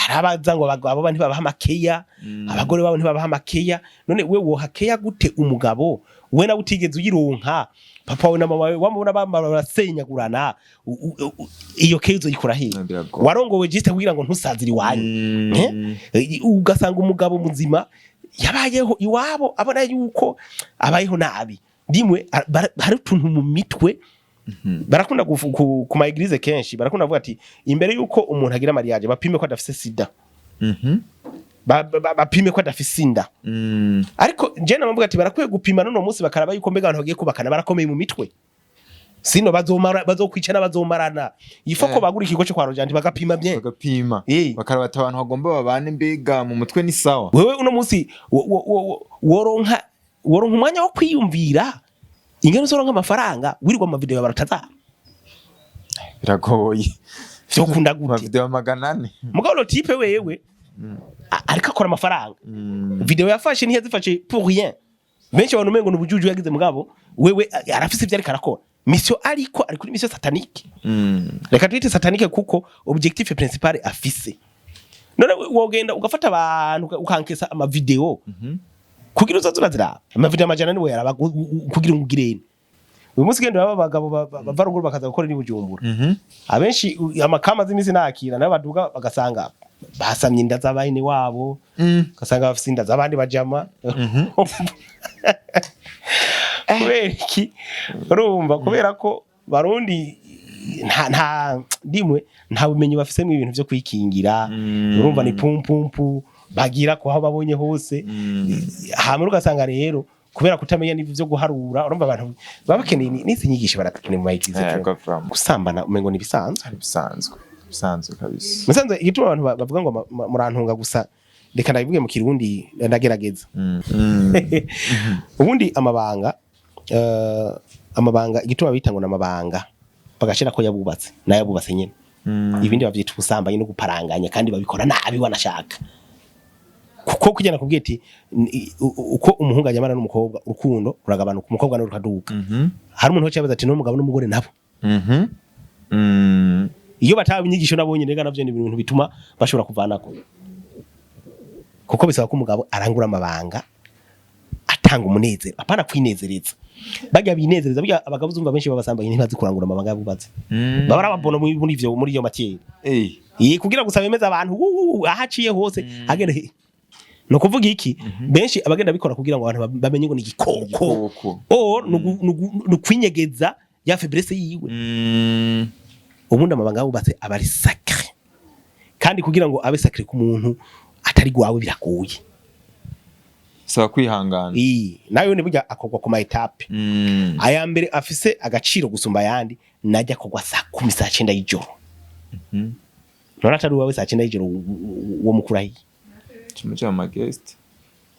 harabaza ngo abagabo bandi babaha makeya abagore babo ntibabaha makeya none we wo hakeya gute umugabo we na utigeze uyironka papa we na mama we wamubona barasenyagurana iyo kezo yikora he warongowe jiste kugira ngo ntusaziri wanyu ugasanga umugabo muzima yabayeho iwabo abona yuko abayeho nabi dimwe hari utuntu mu mitwe barakunda ku ma eglise kenshi barakunda kuvuga ati imbere yuko umuntu agira mariage bapime ko adafise sida bapime ko adafise inda ariko je namvuga ati barakwiye gupima none munsi bakaraba yuko mbega abantu bagiye kubakana barakomeye mu mitwe sino bazokwica n'abazomarana ifoko bagura ikigo cyo kwa Rojandi bagapima bien bagapima bakarabata abantu bagomba babane mbega mu mutwe ni sawa wewe uno munsi woronka umwanya wo kwiyumvira ingene uzoronka amafaranga wirirwa mu video barataza biragoye cyo kunda gute video 400 mugabo lo type wewe ariko akora amafaranga video yafashe ni yazifashe pour rien benshi abantu mengo n'ubujuju yagize mugabo wewe arafise ivyo ariko arakora mission ariko ari kuri mission satanique reka twite satanique kuko objectif principal afise none wogenda ugafata abantu ukankesa ama video kugira uzazurazira ama video amajana ni we yaraba kugira ngirene uyu munsi gendo abagabo bavarunguru bakaza gukora ni bujumbura abenshi amakama z'imisi nakira n'abaduga bagasanga basamye inda z'abayine wabo gasanga bafise inda z'abandi bajama kubera urumva kubera ko barundi nta dimwe nta bumenyi bafise mu ibintu byo kwikingira urumva ni pumpumpu bagira ko aho babonye hose hamwe ugasanga rero kubera kutamenya n'ivyo byo guharura urumva abantu babakeneye n'izi nyigisho barakeneye mu mayigize gusambana umengo ni bisanzwe kabisa musanze igituma abantu bavuga ngo murantunga gusa reka ndabivuge mu kirundi ndagerageza ubundi amabanga igituma bitangwa n'amabanga bagashira ko yabubatse nayabubatse nyene ibindi bavyita ubusambanyi no guparanganya kandi babikora nabi wanashaka kuko kugena kubwiye ati uko umuhungu ajyamana n'umukobwa urukundo ruragabanuka umukobwa no rukaduka hari umuntu cyabaza ati n'umugabo n'umugore nabo iyo bataba inyigisho nabonye nega navyo ni ibintu bituma bashobora kuvanako kuko bisaba ko umugabo arangura amabanga atanga umunezero apana kwinezereza bagya binezereza burya abagabo zumva benshi babasambanye ntibazi kurangura amabanga yabubatse baba arababona muri iyo matiere kugira gusaba bemeza abantu ahaciye hose agenda no kuvuga iki benshi abagenda bikora kugira ngo abantu bamenye ngo ni igikoko no kwinyegeza ya faiblesse yiwe ubundi amabanga yabubatse abari sacré kandi kugira ngo abe sacré ku muntu atari gwawe biragoye saba kwihangana nayo ne burya akogwa ku ma etape aya mbere afise agaciro gusumba yandi najya kogwa saa 10 y'ijoro none atari wawe saa 9 y'ijoro wo mukurahi kimujya mu guest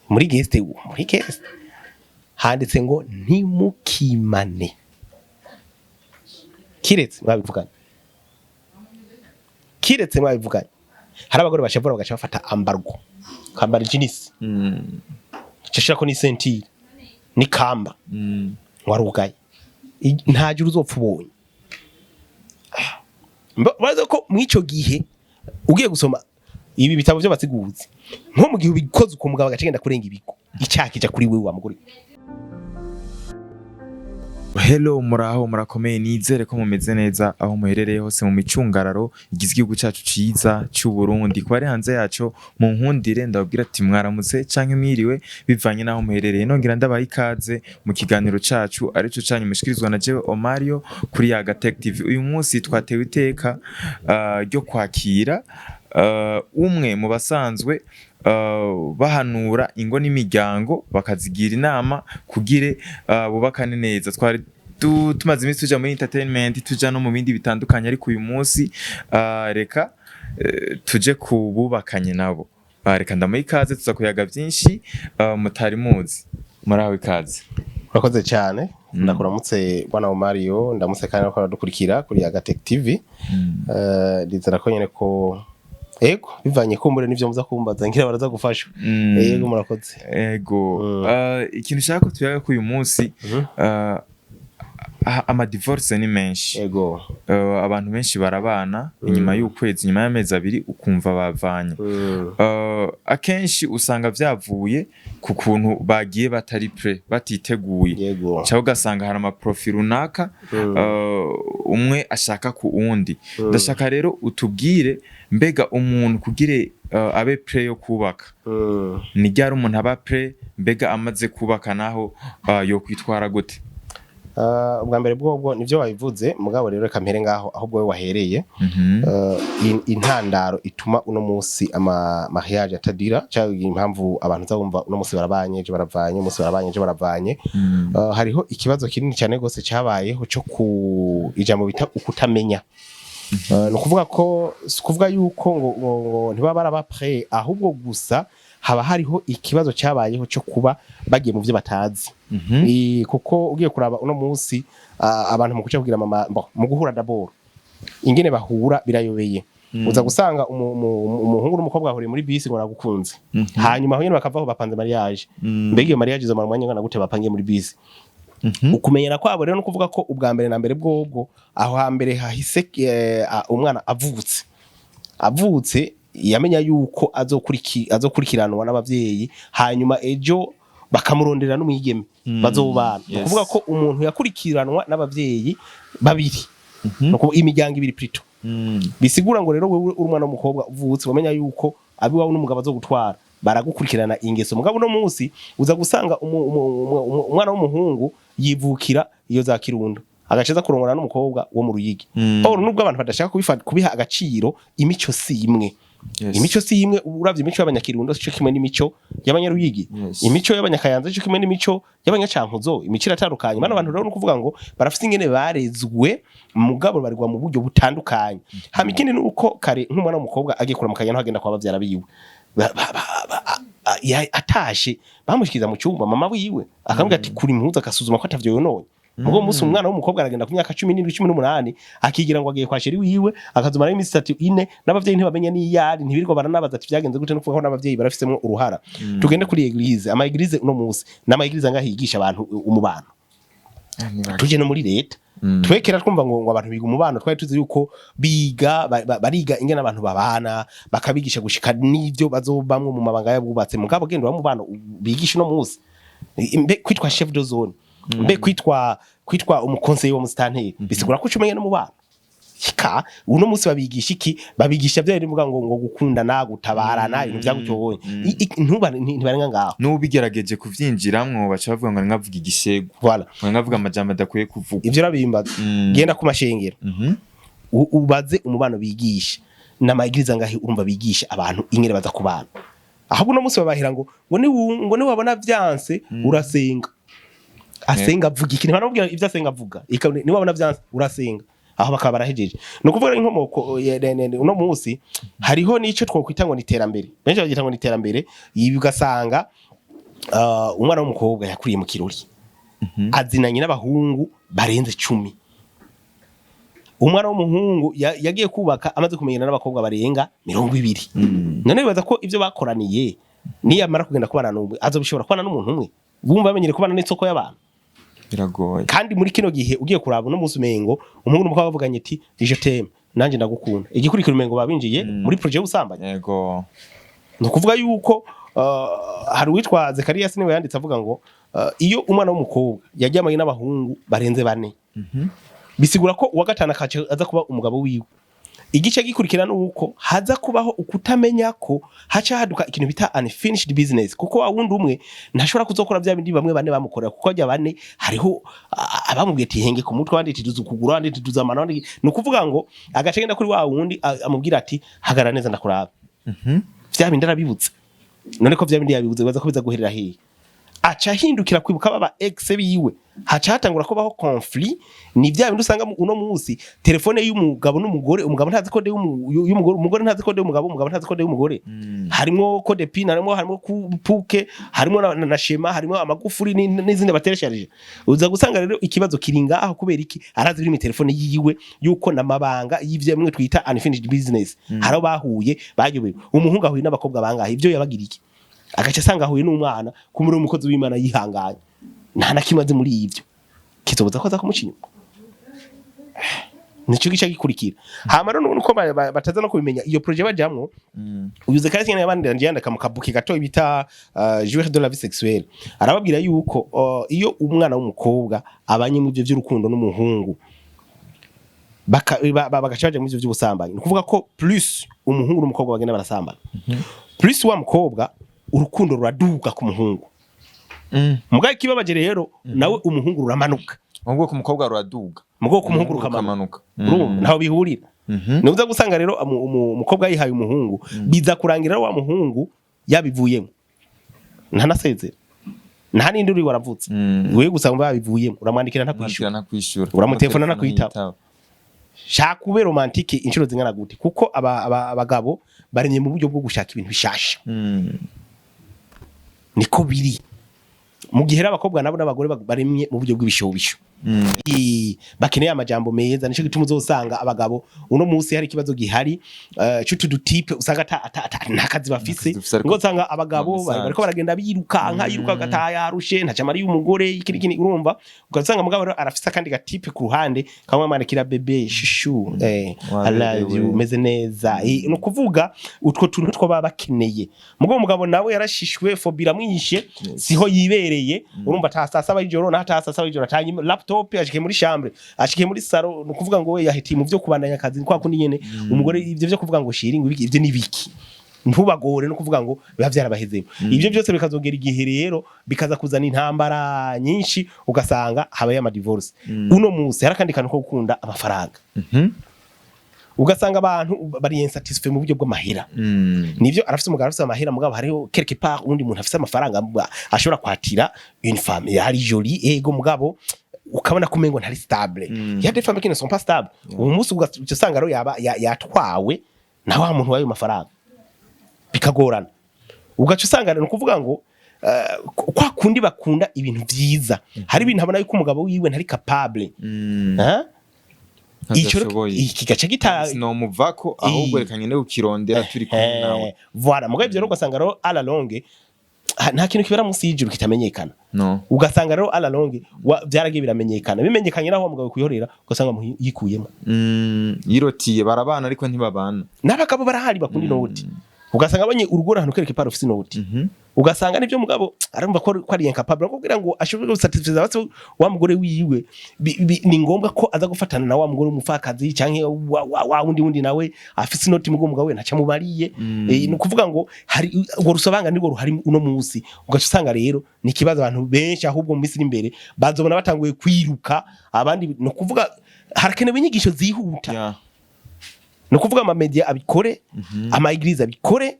muri guest handitse ngo ntimukimane kiretse mwabivuganye hari abagore bashavura bagacha bafata ambargo kambara jinisi cishira ko ni sentire ni kamba warugaye ntajuru uzopfa ubonye bazo ko mwico gihe ugiye gusoma ibi bitabo byo basiguzi nko mu gihe ubikoze uko mugabo agacegenda kurenga ibigo icyakija kuri wewe wa mugore. Hello muraho murakomeye nizere ko mumeze neza aho muherereye hose mu micungararo igize igihugu cyacu ciza cy'u Burundi ko ari hanze yacu mu nkundire ndabwira ati mwaramutse canke mwiriwe bivanye naho muherereye nongira ndabaha ikaze mu kiganiro cacu arico canyu mushikirizwa na jewe Omario kuri ya Gatech TV. Uyu munsi twatewe iteka ryo kwakira umwe mu basanzwe bahanura ingo n'imiryango bakazigira inama kugire bubakane neza. Twari tumaze iminsi tuja muri entertainment tuja no mu bindi bitandukanye ariko uyu munsi reka tuje kububakanye nabo. Reka ndamuha ikaze tuza kuyaga byinshi mutari muzi. Muraho ikaze. Urakoze cyane ndakuramutse bwana Omario ndamutse kandi ko dukurikira kuri ya Gatech TV. Ndizera ko nyene ko ego bivanye kumbure nivyo muza kumbaza ngira baraza gufasha. Ego murakoze. Ego ikintu shaka tuyaga ko uyu munsi ama divorce ni menshi. Ego. Abantu benshi barabana inyuma y'ukwezi, inyuma y'amezi abiri ukumva bavanye. Akenshi usanga vyavuye ku kuntu bagiye batari batiteguye. Cyangwa ugasanga hari ama profil runaka umwe ashaka ku undi. Ndashaka rero utubwire mbega umuntu kugire abe pre yo kubaka. Ni ryari umuntu aba pre, mbega amaze kubaka naho yo kwitwara gute? Ubwa mbere bwobwo nivyo wabivuze, mugabo rero reka mpere ngaho ahubwo we wahereye. Intandaro ituma uno munsi ama mariage atadira, cyangwa impamvu abantu zabumva uno munsi barabanye ejo baravanye, umunsi barabanye ejo baravanye. Hariho ikibazo kinini cyane gose cyabayeho cyo ku ijambo bita ukutamenya. No kuvuga ko kuvuga yuko ngo ntibaba baraba prêt, ahubwo gusa haba hariho ikibazo cyabayeho cyo kuba bagiye mu byo batazi. Kuko ugiye kuraba uno munsi abantu mu kuca kugira mama mu guhura d'abord ingene bahura birayobeye. Uza gusanga umuhungu n'umukobwa bahuriye muri bisi ngo nagukunze, hanyuma aho nyene bakavaho bapanze mariage. Mbega iyo mariage zo marumanya ngana gute bapangiye muri bisi? Ukumenyera kwabo rero no kuvuga ko ubwa mbere na mbere bwobwo aho hambere hahise umwana avutse yamenya yuko azokurikiranwa n'abavyeyi, hanyuma ejo bakamurondera n'umwigeme bazobana. Kuvuga ko umuntu yakurikiranwa n'abavyeyi babiri, nuko imiryango ibiri plutôt. Bisigura ngo rero wewe uri umwana w'umukobwa uvutse wamenya yuko abi wawe n'umugabo azogutwara, baragukurikirana ingeso. Mugabo no munsi uza gusanga umwana w'umuhungu yivukira iyo za Kirundo, agaceza kurongora n'umukobwa wo mu Ruyigi. Nubwo abantu badashaka kubiha agaciro, imico si imwe. Imico si imwe. Uravye imico y'abanyakirundo cyo kimwe n'imico y'abanyaruyigi. Imico y'abanyakayanza cyo kimwe n'imico y'abanyacankuzo. Imico iratandukanye. Bana abantu rero no kuvuga ngo barafite ingene barezwe, mugabo barigwa mu buryo butandukanye. Hamikindi nuko kare nk'umwana w'umukobwa agiye kuramukanya no hagenda kwa bavyara biwe, atashe bamushikiza mu cyumba mama wiwe akambwira ati kuri impuzu akasuzuma ko atavyo yononye. Ubwo musi umwana w'umukobwa aragenda ku myaka 17 18 akigira ngo agiye kwa sheri wiwe, akazumara imisi 3 n'abavyeyi ntibamenye n'iyari, ntibirirwa baranabaza ati byagenze gute, no kuvuga ko n'abavyeyi barafisemo uruhara. Tugende kuri eglise, ama eglise uno musi n'ama eglise ngahigisha abantu umubano. Tuje no muri leta twekera twumva ngo abantu biga umubano, twari tuzi yuko bariga ingene abantu babana, bakabigisha gushika n'ivyo bazobamwe mu mabanga yabubatse. Mugabo gendo wa mubano bigisha no musi mbe kwitwa chef de zone, mbe kwitwa umukonseyi wa mustanteri, bisigura ko ucumenye no mubano. Hika uno musi babigisha iki? Babigisha byo rivuga ngo gukundana, gutabarana, ibintu byagucyoboye. Ntibarenga ngaho. N'ubigerageje kuvyinjiramwo baca bavuga ngo ngavuga igishego. Voilà. Ngavuga amajambo adakwiye kuvuga. Ivyo rabimbaza. Genda ku mashengero. Ubaze umubano bigisha. N'amagiriza ngahi urumva bigisha abantu ingere baza kubana. Ahubwo no musi babahira ngo ni wabona vyanse urasenga. Asenga avuga ikintu baramubwira ivyo asenga avuga. Ni wabona vyanse urasenga. Aho bakaba barahejeje. No kuvuga inkomoko uno munsi hariho nico twokwita ngo niterambere. Benshi bagita ngo niterambere, ibi ugasanga umwana w'umukobwa yakuriye mu kirori. Azinanye n'abahungu barenze 10. Umwana w'umuhungu yagiye kubaka amaze kumenyana n'abakobwa barenga 20. None bibaza ko ivyo bakoraniye niyamara kugenda kubana n'umwe azobishobora kubana n'umuntu umwe. Bumva bamenyere kubana n'itsoko y'abantu. Biragoye. Kandi muri kino gihe ugiye kuraba no musi mengo umuhungu n'umukobwa bavuganye ati je t'aime, nanje ndagukunda. Igikurikira umengo babinjiye muri projet usambanya. Yego. No kuvuga yuko hari witwa Zekariya niwe yanditse avuga ngo iyo umwana w'umukobwa yajyamanye n'abahungu barenze 4, bisigura ko uwa gatana kace aza kuba umugabo wiwe. Igice gikurikira nuko haza kubaho ukutamenya ko haca haduka ikintu bita unfinished business, kuko awundi umwe ntashobora kuzokora bya bindi bamwe bane bamukorera, kuko ajya bane hariho abamubwiye ati henge ku mutwe wandi tuzu kugura wandi tuzamana wandi. No kuvuga ngo agace genda kuri wa wundi amubwira ati hagara neza ndakuraba. Vya bindi arabibutse. None ko vya bindi yabibuze baza ko biza guherera hehe? Acha hindukira kwibuka baba ex biwe, haca hatangura ko baho conflit. Ni bya bindi usanga uno munsi telefone y'umugabo n'umugore, umugabo ntazi kode y'umugore, umugore ntazi kode y'umugabo, umugabo ntazi kode y'umugore. Harimo code pin, harimo puke, harimo na shema, harimo amagufuri n'izindi bateresharije. Uza gusanga rero ikibazo kiringa aho kubera iki arazi biri mu telefone yiwe yuko namabanga y'ivyo mwe twita unfinished business. Haro bahuye bayobewe, umuhungu ahuye n'abakobwa bangahe, ivyo yabagira iki? Agace sanga ahuye n'umwana kumuri umukozi w'Imana yihanganye, nta na kimwe azi muri ivyo kizoboza ko aza kumucinyuka. nico gica gikurikira hama rero nuko bataza no kubimenya iyo projet bajamwo uyuze kandi cyane yabandi yandika mu kabuki gato bita joueur de la vie sexuelle arababwira yuko iyo umwana w'umukobwa abanye mu byo by'urukundo n'umuhungu bagacaje mu byo by'ubusambanyi nukuvuga ko plus umuhungu n'umukobwa bagenda barasambana plus wa mukobwa urukundo ruraduka ku muhungu mugaye kibabaje rero nawe umuhungu ruramanuka ubwo ku mukobwa ruraduga mugo ku muhungu rukamanuka naho bihurira nuza gusanga rero umukobwa yihaye umuhungu biza kurangira wa muhungu yabivuyemo ntanasezera nta nindi uri waravutse wewe gusanga babivuyemo uramwandikira ntakwishura uramutelefona nakwitaba shaka ube romantique inshuro zingana gute kuko abagabo barenye mu buryo bwo gushaka ibintu bishasha niko biri mu gihe abakobwa nabo n'abagore baremye mu buryo bw'ibishobisho bakeneye amajambo meza nico gituma uzosanga abagabo uno munsi hari kibazo gihari cyutu dutipe usanga ntakazi bafise ngo usanga abagabo bariko baragenda birukanka gataya arushe ntaca mari y'umugore ikirikini urumva ugasanga mugabo arafise kandi gatipe ku ruhande kamwe manekira bebe shushu I love you meze neza no kuvuga utwo tuntu two baba bakeneye mugabo nawe yarashishwe fobira mwinshi siho yibereye urumva tasasa y'ijoro na tasasa y'ijoro atanye laptop ashike muri chambre ashike muri saro no kuvuga ngo we yahitiye mu byo kubandanya akazi kwa kundi nyene umugore ivyo byo kuvuga ngo shiringi ibiki ivyo nibiki ntubagore no kuvuga ngo biba byarabahezemo ivyo byose bikazogera igihe rero bikaza kuzana intambara nyinshi ugasanga habaye ama divorce uno munsi harakandi kantu ko gukunda amafaranga ugasanga abantu bari insatisfait mu buryo bw'amahera nivyo arafise umugabo arafise amahera mugabo hariho quelque part undi muntu afise amafaranga ashobora kwatira une femme yari jolie ego mugabo ukabona kumengo ntari stable ya des femmes qui ne sont pas stables umunsi ugasanga ro yatwawe na wa muntu wayo mafaranga bikagorana ugaca usanga no kuvuga ngo kwa kundi bakunda ibintu byiza hari ibintu abona yuko umugabo wiwe ntari capable iki gace gita no muvako ahubwo rekanye ne ukirondera turi kumwe nawe voilà mugabo ivyo ugasanga ro à la longue nta kintu kibera munsi y'ijuru kitamenyekana ugasanga rero à la longue byaragiye biramenyekana bimenyekanye naho mugabo kuyihorera ugasanga yikuyemo yirotiye barabana ariko ntibabana n'abagabo barahari bakundi noti ugasanga abanye urugora ahantu kereke par office noti ugasanga nivyo mugabo arumva ko ari incapable kugira ngo ashobore gusatisfiza batse wa mugore wiwe ni ngombwa ko aza gufatana na wa mugore umufakazi canke wa wundi nawe afise noti mugabo we ntaca mubariye no kuvuga ngo hari ngo rusobanga nigo ruhari uno munsi ugaca usanga rero ni kibazo abantu benshi ahubwo mu misiri imbere bazobona batanguye kwiruka abandi no kuvuga harakenewe inyigisho zihuta no kuvuga ama media abikore ama eglise abikore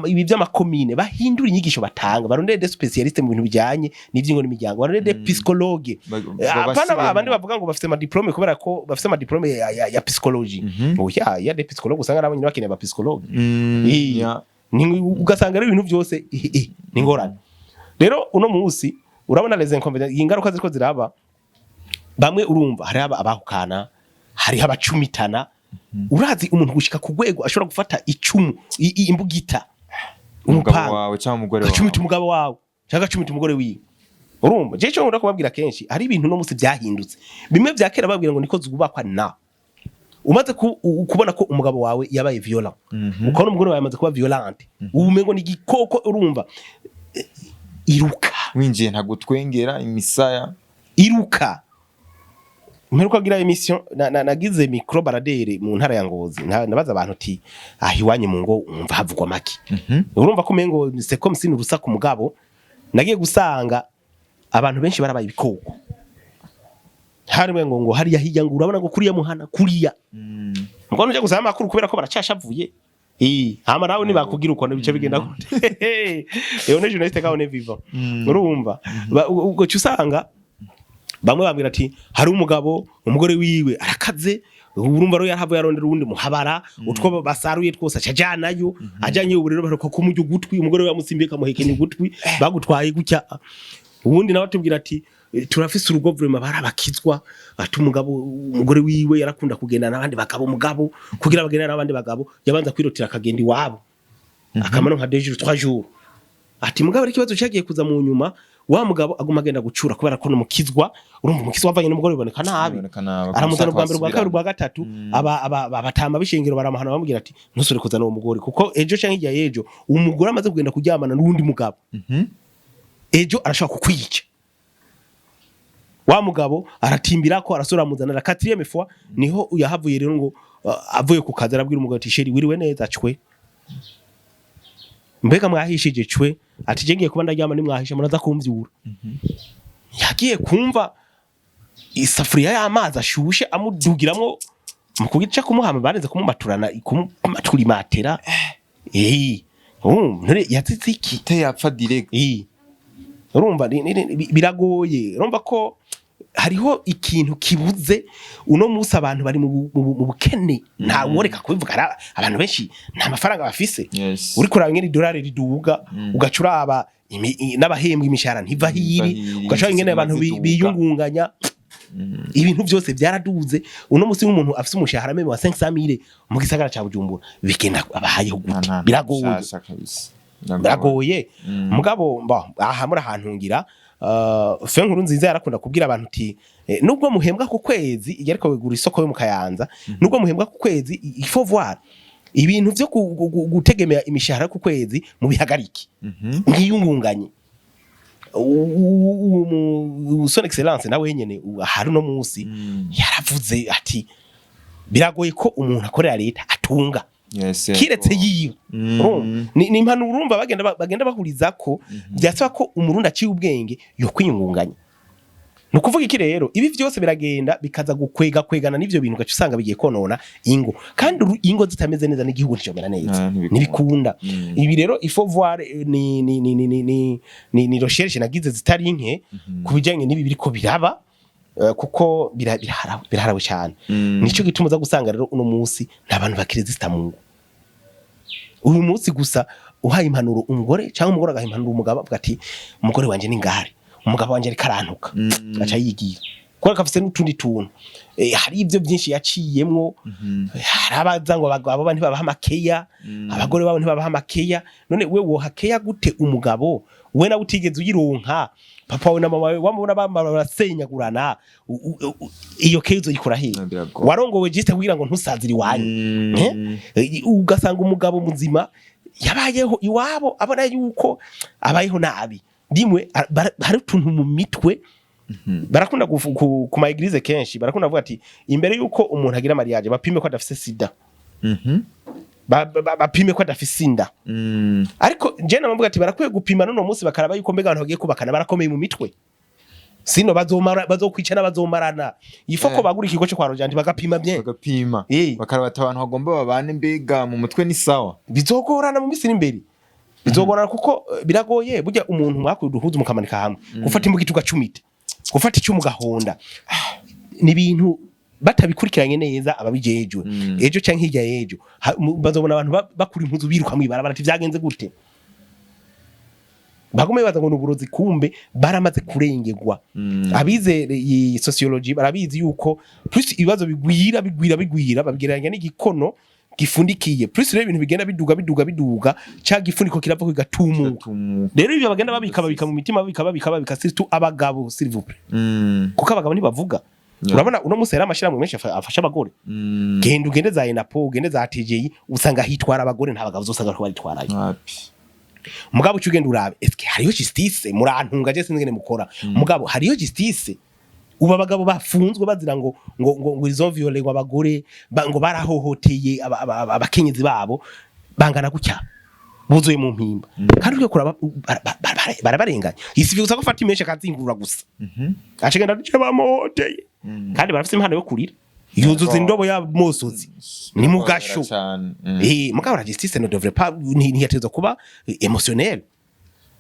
ibi by'amakomine bahindura inyigisho batanga barondere des spécialistes mu bintu bijyanye n'ivyingo n'imiryango barondere des psychologues abandi bavuga ngo bafite ama diplôme kubera ko bafite ama diplôme ya psychologie ya des psychologues usanga nabo nyine bakeneye ba psychologue ugasanga rero ibintu byose ni ngorane rero uno munsi urabona les inconvénients ingaruka ziko ziraba bamwe urumva hari abahukana hari abacumitana urazi umuntu gushika ku rwego ashobora gufata icumu imbugita umugabo wawe cyangwa umugore wawe acumita umugabo wawe cyangwa acumita umugore wiwe urumva je cyo ngura kubabwira kenshi hari ibintu no munsi byahindutse bimwe byakera babwira ngo niko zubakwa na umaze kubona ko umugabo wawe yabaye violent ukabona umugore wawe amaze kuba violent ubumengo ni gikoko urumva iruka winjiye ntagutwengera imisaya iruka Mperuka gira emission nagize micro baradere mu ntara ya Ngozi nabaza abantu ati ahiwanye mu ngo umva havugwa maki urumva ko mengo c'est comme si nurusa ku mugabo nagiye gusanga abantu benshi barabaye ibikoko hari ngo hari yahijya ngo urabona ngo kuriya muhana kuriya ngo nje gusaba makuru kubera ko baracashavuye hama nawe nibakugira uko bice bigenda gute ne journaliste ka one vivant urumva ubwo cyusanga bamwe babwira ati hari umugore wiwe arakaze urumva ro yahavuye arondera urundi muhabara utwo basaruye twose acajanayo ajanye uburero baruko kumujya gutwi umugore we yamusimbika muhekene gutwi bagutwaye gucya ubundi nawe tubwira ati turafise urugo vraiment barabakizwa ati umugore wiwe yarakunda kugenda nabandi bagabo mugabo kugira bagenda nabandi bagabo yabanza kwirotira akagenda iwabo akamano nka 2 jours 3 jours ati mugabo ari kibazo cyagiye kuza mu nyuma wa mugabo aguma agenda gucura kubera ko numukizwa urumva umukizwa wavanye n'umugore biboneka nabi aramuzana ubwa mbere ubwa kabiri ubwa gatatu abatama bishingiro baramahana bamubwira ati ntusore kuzana uwo mugore kuko ejo canke igihe ejo umugore amaze kugenda kuryamana n'undi mugabo ejo arashaka kukwica wa mugabo aratimbira ko arasura muzanira 4e fois niho yahavuye rero ngo avuye ku kazi arabwira umugabo ati sheri wiriwe neza cwe mbega mwahishije cwe ati je ngiye kuba ndaryama nimwahisha muraza kumvyura yagiye kumva isafuriya y'amazi ashushe amudugiramwo mu kugica kumuhama barenze kumumaturana kumumaturi matera none yatsitsiki te yapfa direct urumva biragoye urumva ko hariho ikintu kibuze uno musi abantu bari mu bukene nta woreka kubivuga abantu benshi nta mafaranga bafise uri kuraba ngene dollar riduga ugacuraba n'abahembwa imishahara ntiva hiri ugacuraba ngene abantu biyungunganya ibintu byose byaraduze uno musi w'umuntu afise umushahara meme wa 500,000 mu gisagara ca Bujumbura bigenda abahayeho gute biragoye mugabo aha muri ahantungira fe nkuru nziza yarakunda kubwira abantu uti nubwo muhembwa ku kwezi yariko wegura isoko yo mu Kayanza nubwo muhembwa ku kwezi il faut voir ibintu byo gutegemera imishahara ku kwezi mu bihagariki nkiyungunganye son excellence nawe nyene hari no musi yaravuze ati biragoye ko umuntu akorera leta atunga kiretse yiyo ni impanuro urumva bagenda bahuriza ko byasaba ko umurundi aciye ubwenge yo kwiyungunganya no kuvuga iki rero ibi byose biragenda bikaza kwegana n'ivyo bintu gacu usanga bigiye konona ingo kandi ingo zitameze neza n'igihugu nicomera neza nibikunda ibi rero il faut voir ni recherche nagize zitari nke kubijanye n'ibi biriko biraba kuko biraharawe cyane nico gituma uza gusanga rero uno musi ntabantu bakiresista mu ngo uyu musi gusa uhaye impanuro umugore cyangwa umugore agahimpanura umugabo avuga ati umugore wanje ni ngare umugabo wanje ari karantuka aca yigira kuko kafise n'utundi tuntu hari ivyo byinshi yaciyemwo harabaza ngo abagabo bandi babaha makeya abagore babo ntibabaha makeya none we wo hakeya gute umugabo we na utigeze uyironka papa we na mama we wamubona barasenyagurana iyo kezo yikora he warongowe jiste kugira ngo ntusaziri wanyu ugasanga umugabo muzima yabayeho iwabo abona yuko abayeho nabi dimwe hari tuntu mu mitwe barakunda ku ma eglise kenshi barakunda kuvuga ati imbere yuko umuntu agira mariage bapime ko adafise sida bapime ko adafise inda ariko je namvuga ati barakwiye gupima none munsi bakaraba yuko mbega abantu bagiye kubakana barakomeye mu mitwe sino bazokwicana bazomarana ifoko bagura ikigo cyo kwa Rojanti bagapima bakaraba abantu bagomba babane mbega mu mutwe ni sawa bizogorana mu misiri imbere bizogorana kuko biragoye burya umuntu mwakuye duhuza mukamanika hamwe gufata imbuga itugacumite gufata icyo mugahonda ni ibintu batabikurikiranye neza ababijejwe ejo canke hirya ejo bazobona abantu bakura impuzu biruka mwibarabara ati vyagenze gute bagume baza ngo nuburozi kumbe baramaze kurengegwa abize sociology barabizi yuko plus ibibazo bigwira babwiranya n'igikono gifundikiye plus rero ibintu bigenda biduga ca gifuniko kirava kigatumuka rero ibyo bagenda babika mu mitima babika surtout abagabo s'il vous plaît kuko abagabo ntibavuga urabona uno musera amashirahamwe menshi afasha abagore genda ugende za enapo ugende za TJI usanga hitwara abagore nta bagabo zosanga ko baritwarayo mugabo cyugenda urabe eske hariyo justice murantunga je sinzigene mukora mugabo hariyo justice uba abagabo bafunzwe bazira ngo izo viole ngo abagore ngo barahohoteye abakenyezi babo bangana gutya buzuye mu mpimba kandi ugiye kuraba barabarenganya isivyuza ko fata imeshe kazingurura gusa acegenda duce bamohoteye kandi barafite impano yo kurira yuzuza indobo ya mosozi ni mugasho mugabo la justice ne devrait pas ni yatezo kuba émotionnel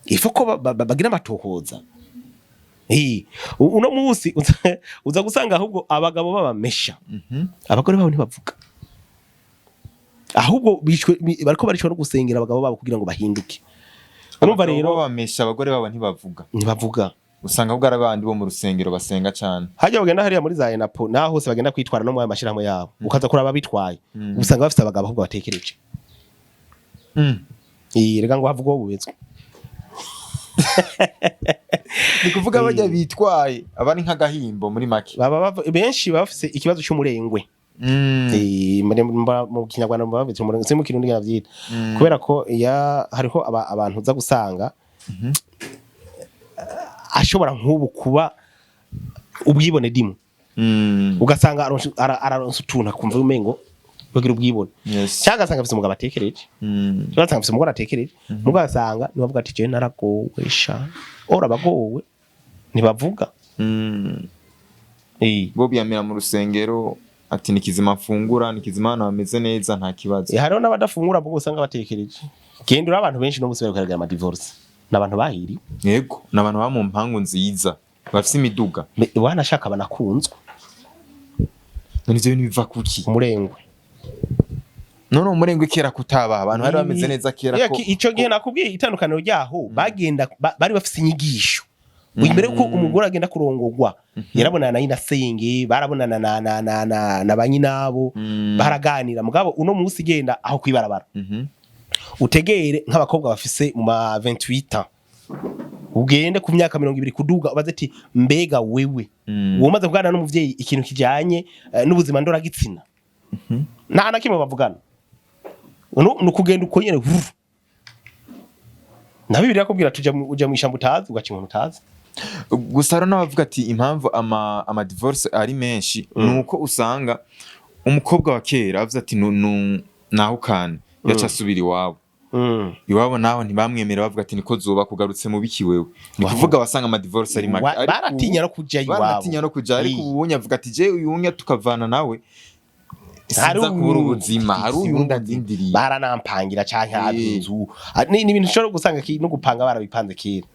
il faut ko bagira amatohoza uno musi uza gusanga ahubwo abagabo babamesha abagore babo ntibavuga ahubwo bariko barishwa no gusengera abagabo babo kugira ngo bahinduke urumva rero babamesha abagore babo ntibavuga usanga ahubwo arabandi bo mu rusengero basenga cyane hajya bagenda hariya muri za enapo naho hose bagenda kwitwara no mu mashirahamwe yabo ukaza kuraba bitwaye usanga bafite abagabo ahubwo batekereje rega ngo havugwa ububetswe ni kuvuga bajya bitwaye abari nk'agahimbo muri make benshi bafise ikibazo cy'umurengwe mu kinyarwanda bavitse umurengwe se mu kirundi yavyita kubera ko hariho abantu za gusanga ashobora nk'ubu kuba ubwibone dimu ugasanga araronsa utuntu akumva umengo bagira ubwibone cyangwa asanga afite umugabo atekereje cyangwa asanga afite umugore atekereje mugasanga ni bavuga ati je naragowe sha ora bagowe ntibavuga bo biyamira mu rusengero ati nikizima mfungura nikizima hano bameze neza nta kibazo hariho n'abadafungura bwo usanga batekereje gendura abantu benshi no musubira kugaragara ama divorce n'abantu bahiri yego n'abantu ba mu mpango nziza bafite imiduga wanashaka banakunzwe none ivyo bintu biva kuki umurengwe none umurengwe kera kutaba abantu bari bameze neza kera ko ico gihe nakubwiye itandukaniro ryaho bagenda bari bafite inyigisho imbere ko umugore agenda kurongorwa yarabonana na nyina senge barabonana na banyinabo baraganira mugabo uno munsi genda aho kwibarabara utegere nk'abakobwa bafise mu ma 28 ans ugende ku myaka 20 kuduga ubaze ati mbega wewe umaze kugana n'umuvyeyi ikintu kijanye n'ubuzima ndora gitsina nta nakimwe bavugana nukugenda uko nyene na Bibiliya yakubwira uja mu ishambo utazi ugacinwa utazi gusa rero nabavuga ati impamvu ama divorce ari menshi nuko usanga umukobwa wa kera avuze ati naho kan yaca subira iwabo iwabo naho ntibamwemera bavuga ati niko zuba kugarutse mu biki wewe ni kuvuga wasanga ama divorce ari make baratinya no kuja iwabo baratinya no kuja ariko ubunya avuga ati je uyunya tukavana nawe sinza kubura ubuzima hari uyunda ndindiriye baranampangira canke abinzu ni ibintu ushobora gusanga no gupanga barabipanze kera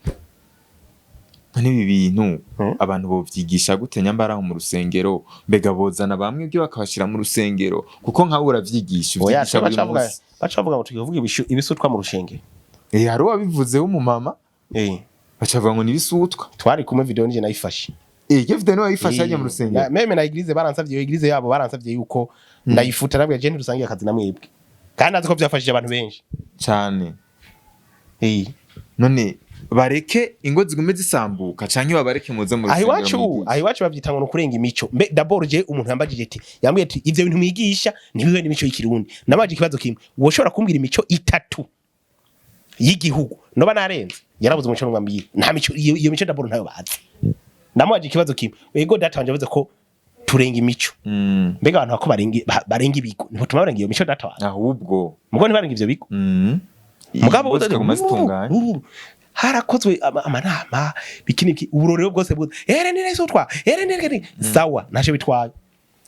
nibi bintu abantu bovyigisha gute nyambara mu rusengero mbega bozana bamwe byo bakabashira mu rusengero kuko nkawe uravyigisha uvyigisha buri munsi bacavuga ngo tukivuga ibisutwa mu rushengero hari wabivuzeho mu mama bacavuga ngo nibisutwa twari kumwe video nije nayifashe iyo video no yifashe ajya mu rusengero meme na iglize baransavye iyo iglize yabo baransavye yuko ndayifuta nabwo je ntirusangiye akazi namwebwe kandi aziko byafashije abantu benshi cyane none bareke ingo zigume zisambuka canke babareke muze mu rusengero ahiwacu bavyita ngo kurenga imico d'abord je umuntu yambagije ati yambwiye ati ivyo bintu mwigisha ntibiwe n'imico y'ikirundi nabaje ikibazo kimwe woshobora kumbwira imico itatu y'igihugu noba narenze yarabuze umuco n'umwambire nta mico iyo mico d'abord ntayo bazi namaje ikibazo kimwe ego data wanje avuze ko turenga imico mbega abantu bako barenga ibigo niho tuma barenga iyo mico data wanje ahubwo mugo ntibarenga ivyo bigo mugabo harakozwe amanama bikiniki uburorero bwose bwo nire sutwa nire sawa naje bitwaye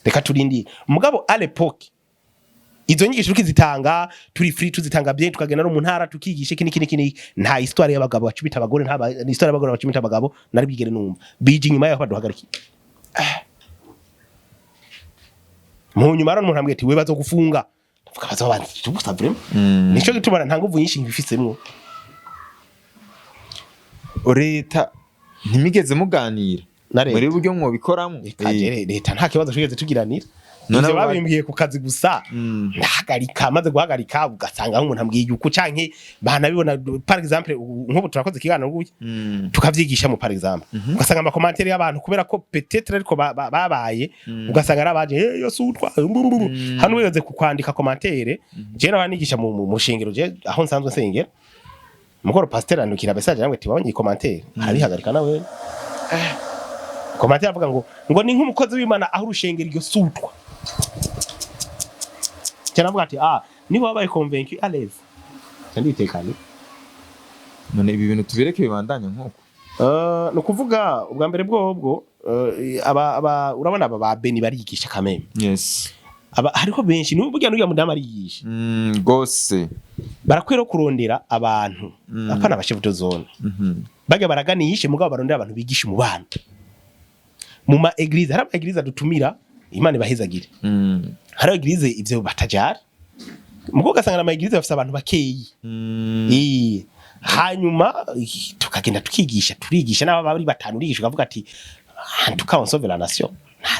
reka turindi mugabo à l'époque izo nyigisho tukizitanga turi free tuzitanga bien tukagenda no mu ntara tukigisha kini nta histoire y'abagabo bacubita abagore nta histoire y'abagore bacubita abagabo nari bigere numva biji nyuma yaho baduhagariki mu nyuma rano umuntu ambwiye ati we bazo gufunga tuvuga bazobanza tubusa vraiment nico gituma nta nguvu nyinshi ngifisemwo leta ntimigeze muganira muri buryo mwo bikoramo leta nta kibazo twigeze tugiranira none babimbwiye ku kazi gusa ndahagarika maze guhagarika ugasanga aho umuntu ambwiye yuko canke banabibona par exemple nk'ubu turakoze kigana nguye tukavyigisha mu par exemple ugasanga ama commentaire y'abantu kubera ko peut-être ariko babaye ugasanga arabaje yo sutwa hano weze kukwandika commentaire je nabanigisha mu shingiro je aho nsanzwe nsengera mukoro pasteur andukira message namwe ati wabonye commentaire arabihagarika nawe commentaire avuga ngo ni nk'umukozi w'Imana aho urushengero iryo sutwa cyane avuga ati niba wabaye convaincu à l'aise kandi tekanye none ibi bintu tubireke bibandanye nk'uko no kuvuga ubwa mbere bwobwo urabona aba ba Beni barigisha kameme yes hariho benshi ni burya n'uya mudama arigisha gose barakwero kurondera abantu apana abashefuto zone baga baraganishe mugabo barondera abantu bigisha mu bana mu ma église hari ama église dutumira Imana bahezagire hari église ivyo batajara muko gasanga ama église bafite abantu bakeyi hanyuma tukagenda tukigisha turigisha n'aba bari batanu urigisha ukavuga ati en tout cas on sauve la nation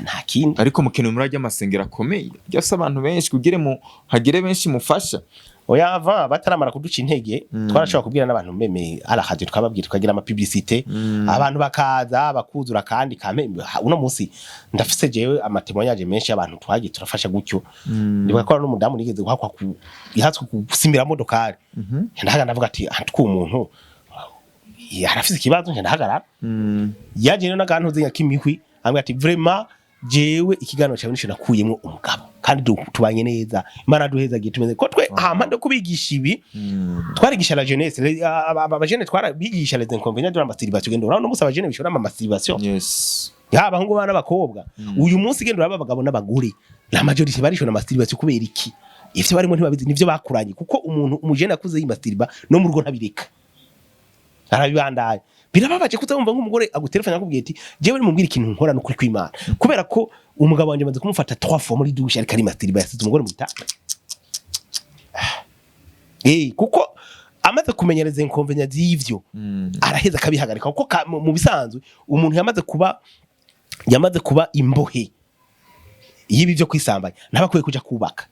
nta kindi. ariko mukeneye muri ajya amasengero akomeye ryose abantu benshi kugire mu hagire benshi mufasha. Oya ava bataramara kuduca intege twarashobora kubwira n'abantu meme arahaje twababwira tukagira ama publicité abantu bakaza bakuzura kandi kame uno munsi ndafise jewe amatemonyage menshi y'abantu twagiye turafasha gutyo ndibuka ko n'umudamu nigeze guhakwa ku ihatswe gusimbira modokari ndahaga ndavuga ati antwa umuntu yarafise ikibazo ndahagarara yaje rero n'agantu zinya kimihwi ambwa ati vraiment jewe ikiganiro cyawe nisho nakuyemo umugabo kandi tubanye neza Imana duhezagiye tumeze ko twe mpande kubigisha ibi twarigisha la jeunesse abajene twarabigisha les inconvénients de la masturbation gendo urabona musa abajene bishora ama masturbation yaba ngo bana bakobwa uyu munsi gendo abagabo n'abagore la majorité barishona masturbation kubera iki ivyo barimo ntibabizi nivyo bakuranye kuko umuntu umujene akuze yimasturba no mu rugo ntabireka arabibandaye birababaje kuzumva nk'umugore agutelefona akubwiye ati jewe mumbwira ikintu nkora n'ukuri kw'Imana kubera ko umugabo wanje maze kumufata 3 fois muri douche ariko ari masturba yasize umugore mu gitanda kuko amaze kumenyereza inconvénients y'ivyo araheza akabihagarika kuko mu bisanzwe umuntu yamaze kuba imbohe yibi byo kwisambanya ntabakwiye kuja kubaka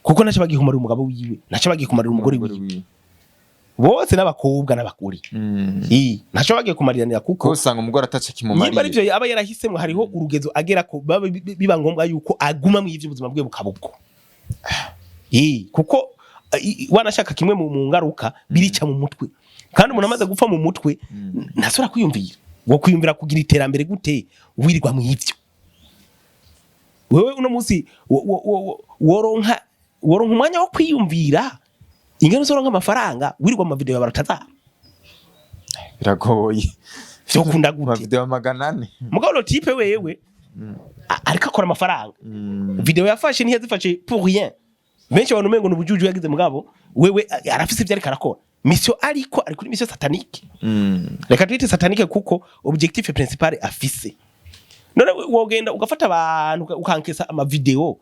kuko naco bagiye kumara umugabo wiwe naco bagiye kumara umugore wiwe bose n'abakobwa n'abakuri ntaco bagiye kumariranira kuko usanga umugore atace kimumariye niba arivyo aba yarahisemo hariho urugezo agera ko biba ngombwa yuko aguma mu ivyo ubuzima bwe bukabubwo kuko wanashaka kimwe mu ngaruka birica mu mutwe kandi umuntu amaze gupfa mu mutwe ntasora kwiyumvira wo kwiyumvira kugira iterambere gute wirirwa mu ivyo wewe uno munsi woronka umwanya wo kwiyumvira ingano zoronka amafaranga wirirwa mu video yabarataza biragoye cyo kunda gute video 400 mugabo lo type wewe ariko akora amafaranga video yafashe ntiyazifashe pour rien benshi abantu mengo n'ubujuju yagize mugabo wewe arafise ivyo ariko arakora mission ariko ari kuri mission satanique reka twite satanique kuko objectif principal afise none wogenda ugafata abantu ukankesa ama video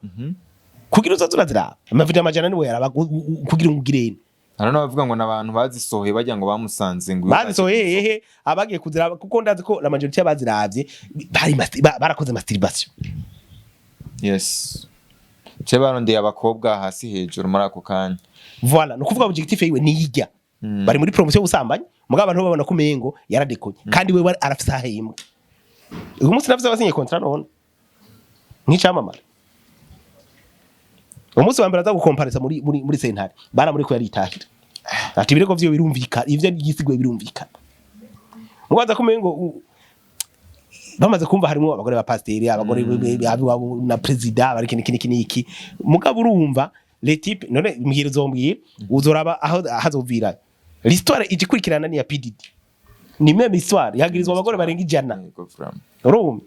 kugira uzazurazira amavideo amajana niwe yaraba kugira ngugirene arano bavuga ngo nabantu bazisohoye bajya ngo bamusanze ngo bazisohoye abagiye kuzira kuko ndazi ko la majority abaziravye barakoze masturbation cyo barondeye abakobwa hasi hejuru muri ako kanya voilà no kuvuga objectif yiwe ni yijya bari muri promotion y'ubusambanyi mugabo abantu babona ko mengo yaradekonye kandi wewe arafisa ahembwe uyu munsi nafise abasinye contrat none nk'icamamara umunsi wa mbere aza gukomparisa muri sentare baramuri ko yaritahira ati birego vyo birumvika ivyo gisigwe birumvikana mubaza kumengo bamaze kumva harimo abagore ba pasteur abagore na president bari kiniki mugabo urumva les types none mbwira zombwiye uzoraba aho hazovira l'histoire igikurikirana ni ya PDD ni même histoire yagirizwa abagore barenga 100 urumva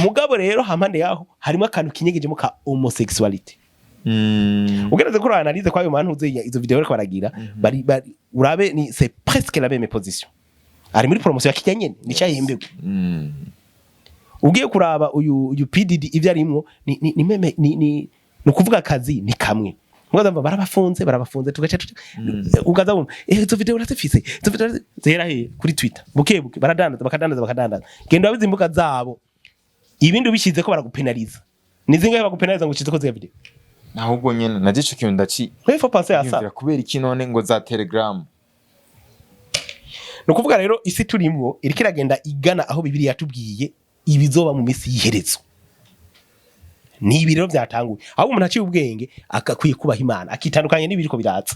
mugabo rero hampande yaho harimo akantu kinyegejemo ka homosexualité ugereze ko analyse kwa yo mantu uze izo video bariko baragira bari urabe ni c'est presque la même position ari muri promotion ya kijyanye ni cyahembwe ugiye kuraba uyu PDD ivyo arimwo ni meme ni kuvuga akazi ni kamwe mwaza barabafunze tugaca ugaza bumva izo video urazifise izo video zera he kuri Twitter bukebuke bakadandaza genda wabize imbuga zabo ibindi ubishize ko baragupenaliza nizingahe bagupenaliza ngo ucize ko zya video ahubwo nyene nagice kintu ndaci wefa passe asa kubera iki none ngo za Telegram no kuvuga rero isi turimwo iriko iragenda igana aho Bibiliya yatubwiye ibizoba mu misi yiherezo ni ibirero byatanguye aho umuntu aciye ubwenge akakwiye kubaha Imana akitandukanye n'ibiriko biratsa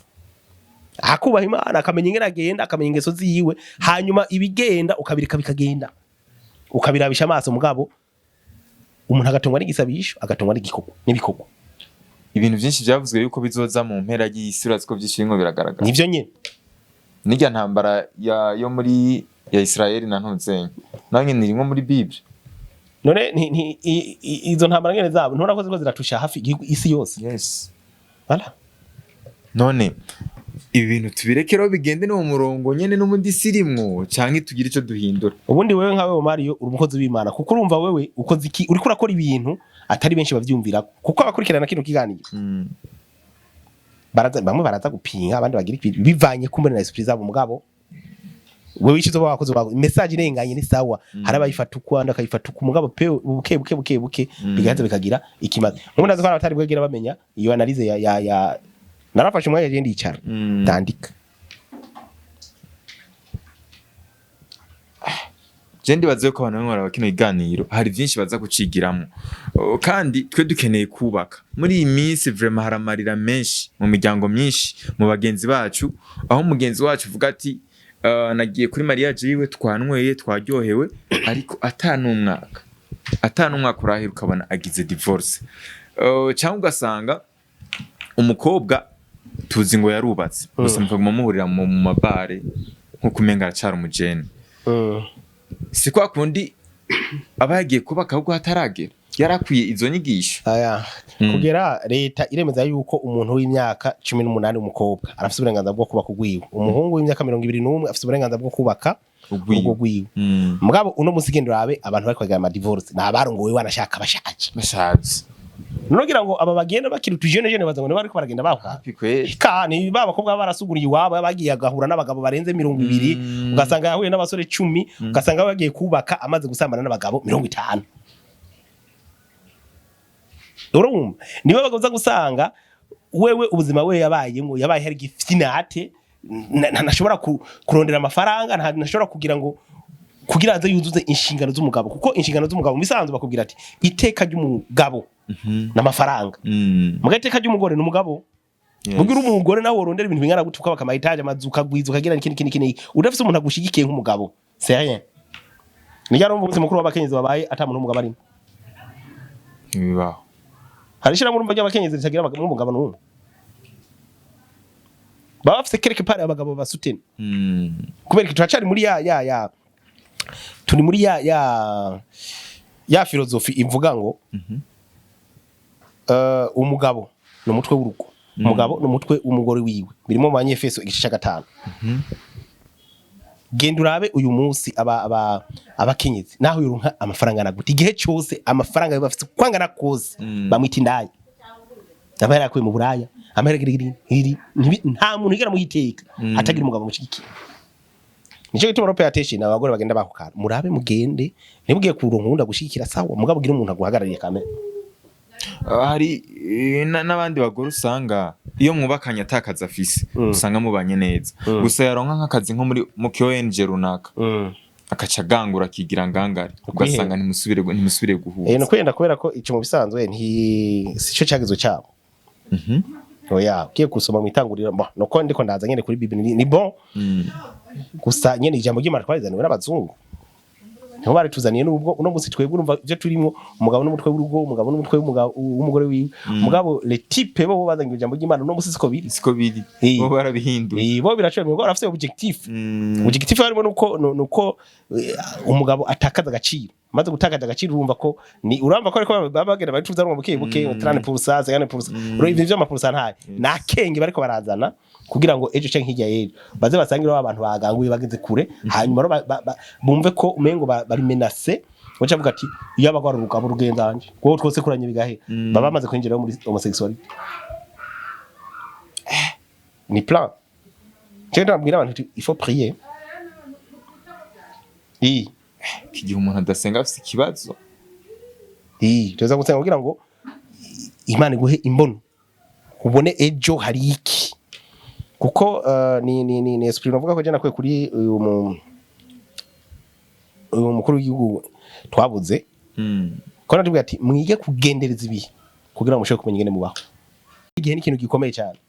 akubaha Imana akamenya ingene agenda akamenya ingeso ziyiwe hanyuma ibigenda ukabirika bikagenda ukabirabisha amaso mugabo umuntu agatungwa n'igisabisho agatungwa n'ibikogwa ibintu byinshi byavuzwe yuko bizoza mu mpera y'isi uraziko byishingo biragaragara nivyo nyene nijya ntambara yo muri ya Israel na ntunzenye nange nirimo muri Bible none izo ntambara ngene zabo ntorakoze ko ziratusha hafi isi yose voilà none ibi bintu tubirekero bigende no mu murongo nyene no mundi sirimwo canke tugira ico duhindura ubundi wewe nkawe Mario uri umukozi w'Imana kuko urumva wewe ukoze iki uri kurakora ibintu atari benshi bavyumvira kuko abakurikirana kino kiganiro bamwe baraza gupinga abandi bagira bivanye kumbe na esprit zabo mugabo wewe wishizo bakoze message irenganye ni sawa hari abayifata ukwanda akayifata umugabo pe buke bigaza bikagira ikimaze umuntu azi ko abatari bwegera bamenya iyo analyse ya narafashe umwanya je ndicara ndandika je ndibaze ko abantu bamwe bakino iganiro hari byinshi baza kucigiramo kandi twe dukeneye kubaka muri iyi minsi vraiment haramarira menshi mu miryango myinshi mu bagenzi bacu aho umugenzi wacu uvuga ati nagiye kuri mariage yiwe twanyweye twaryohewe ariko atanumwaka urahira ukabona agize divorce cyangwa ugasanga umukobwa tuzi ngo yarubatse gusa mukaguma muhurira mu mabare nko kumenga aracara umujene si kwa kundi abagiye kubaka ahubwo hataragera yarakwiye izo nyigisho kugera leta iremeza yuko umuntu w'imyaka 18 umukobwa arafite uburenganzira bwo kubaka ugwiwe umuhungu w'imyaka 21 afite uburenganzira bwo kubaka ugwiwe mugabo uno musigenderabe abantu bari kwagira ama divorce nabarongowe wanashaka bashaje nogira ngo aba bagenda bakiri tujene bazango bari ko baragenda bahuka kandi babakobwa barasuguriye iwabo bagiye agahura n'abagabo barenze 200 ugasanga yahuye n'abasore 10 ugasanga bagiye kubaka amaze gusambana n'abagabo 50 urumva niwe bagaza gusanga wewe ubuzima we yabaye hari gifinate ntashobora kurondera amafaranga ntashobora kugira aze yuzuze inshingano z'umugabo kuko inshingano z'umugabo misanzwe bakubwira ati iteka ry'umugabo n'amafaranga mugateka ry'umugore n'umugabo mugira umugore nawe urondera ibintu bingana gutuka bakamahitaje amazuka gwiza ukagira n'ikindi udafite umuntu agushigikiye nk'umugabo c'est rien nijya no mu buzima mukuru w'abakenyezi babaye atamuntu n'umugabo arimo bibaho harishira mu rumba ry'abakenyezi ritagira umugabo n'umwe baba bafite quelque part abagabo basutene kubera kitwacari muri turi muri ya filozofi ivuga ngo umugabo no mutwe w'urugo umugabo no mutwe umugore wiwe birimo mu Efeso igice 5 genda urabe uyu munsi abakenyezi naho yurunka amafaranga naguti igihe cyose amafaranga bafite kwangana kose bamwita indaya abara kwe mu buraya ameragirigiri nta muntu igera mu yiteka atagira umugabo mushyigikiye nico gituma Europe attention abagore bagenda bakukana murabe mugende nibugiye kurunkunda gushikira sawa mugabo gira umuntu aguhagarariye kamera hari n'abandi bagore usanga iyo mwubakanye atakaza afise usanga mubanye neza gusa yaronka nk'akazi nko muri mu KONG runaka akaca gangura kigira ngangare ugasanga ntimusubire guhuza no kwenda kubera ko ico mu bisanzwe sico cyagizo cyabo oya kiye kusoma mu itangurira no ko ndiko ndaza nyene kuri Bible ni bon gusa nyene ijambo ry'Imana twarizaniwe n'abazungu niho bari tuzaniye n'ubwo uno musi twebwe urumva ivyo turimo umugabo n'umutwe w'urugo umugabo n'umutwe w'umugore wiwe umugabo le type bo bazangira ijambo ry'Imana uno musi siko biri bo barabihinduye bo biracyo ngo arafite objectif harimo nuko umugabo atakaza agaciro maze gutakaza agaciro urumva ko ni uramba ko ariko babagenda bari tuza mu buke 30% 50% ro ivyo amapurusa ntaye nakenge bariko barazana kugira ngo ejo canke hirya yejo baze basangira abantu baganguye bageze kure hanyuma bumve ko umengo bari menace wacha vuga ati iyo abagwara urugabo rugenzanje ko twose kuranye bigahe baba bamaze kwinjira muri homosexuality ni plan cyenda abwira abantu il faut prier kigihe umuntu adasenga afite ikibazo tuza gusenga kugira ngo Imana iguhe imbono ubone ejo hari iki kuko ni esprit navuga ko jana kwe kuri uyu mukuru w'igihugu twabuze ko natubwiye ati mwige kugendereza ibihe kugira ngo mushobore kumenya ingene mubaho igihe ni ikintu gikomeye cyane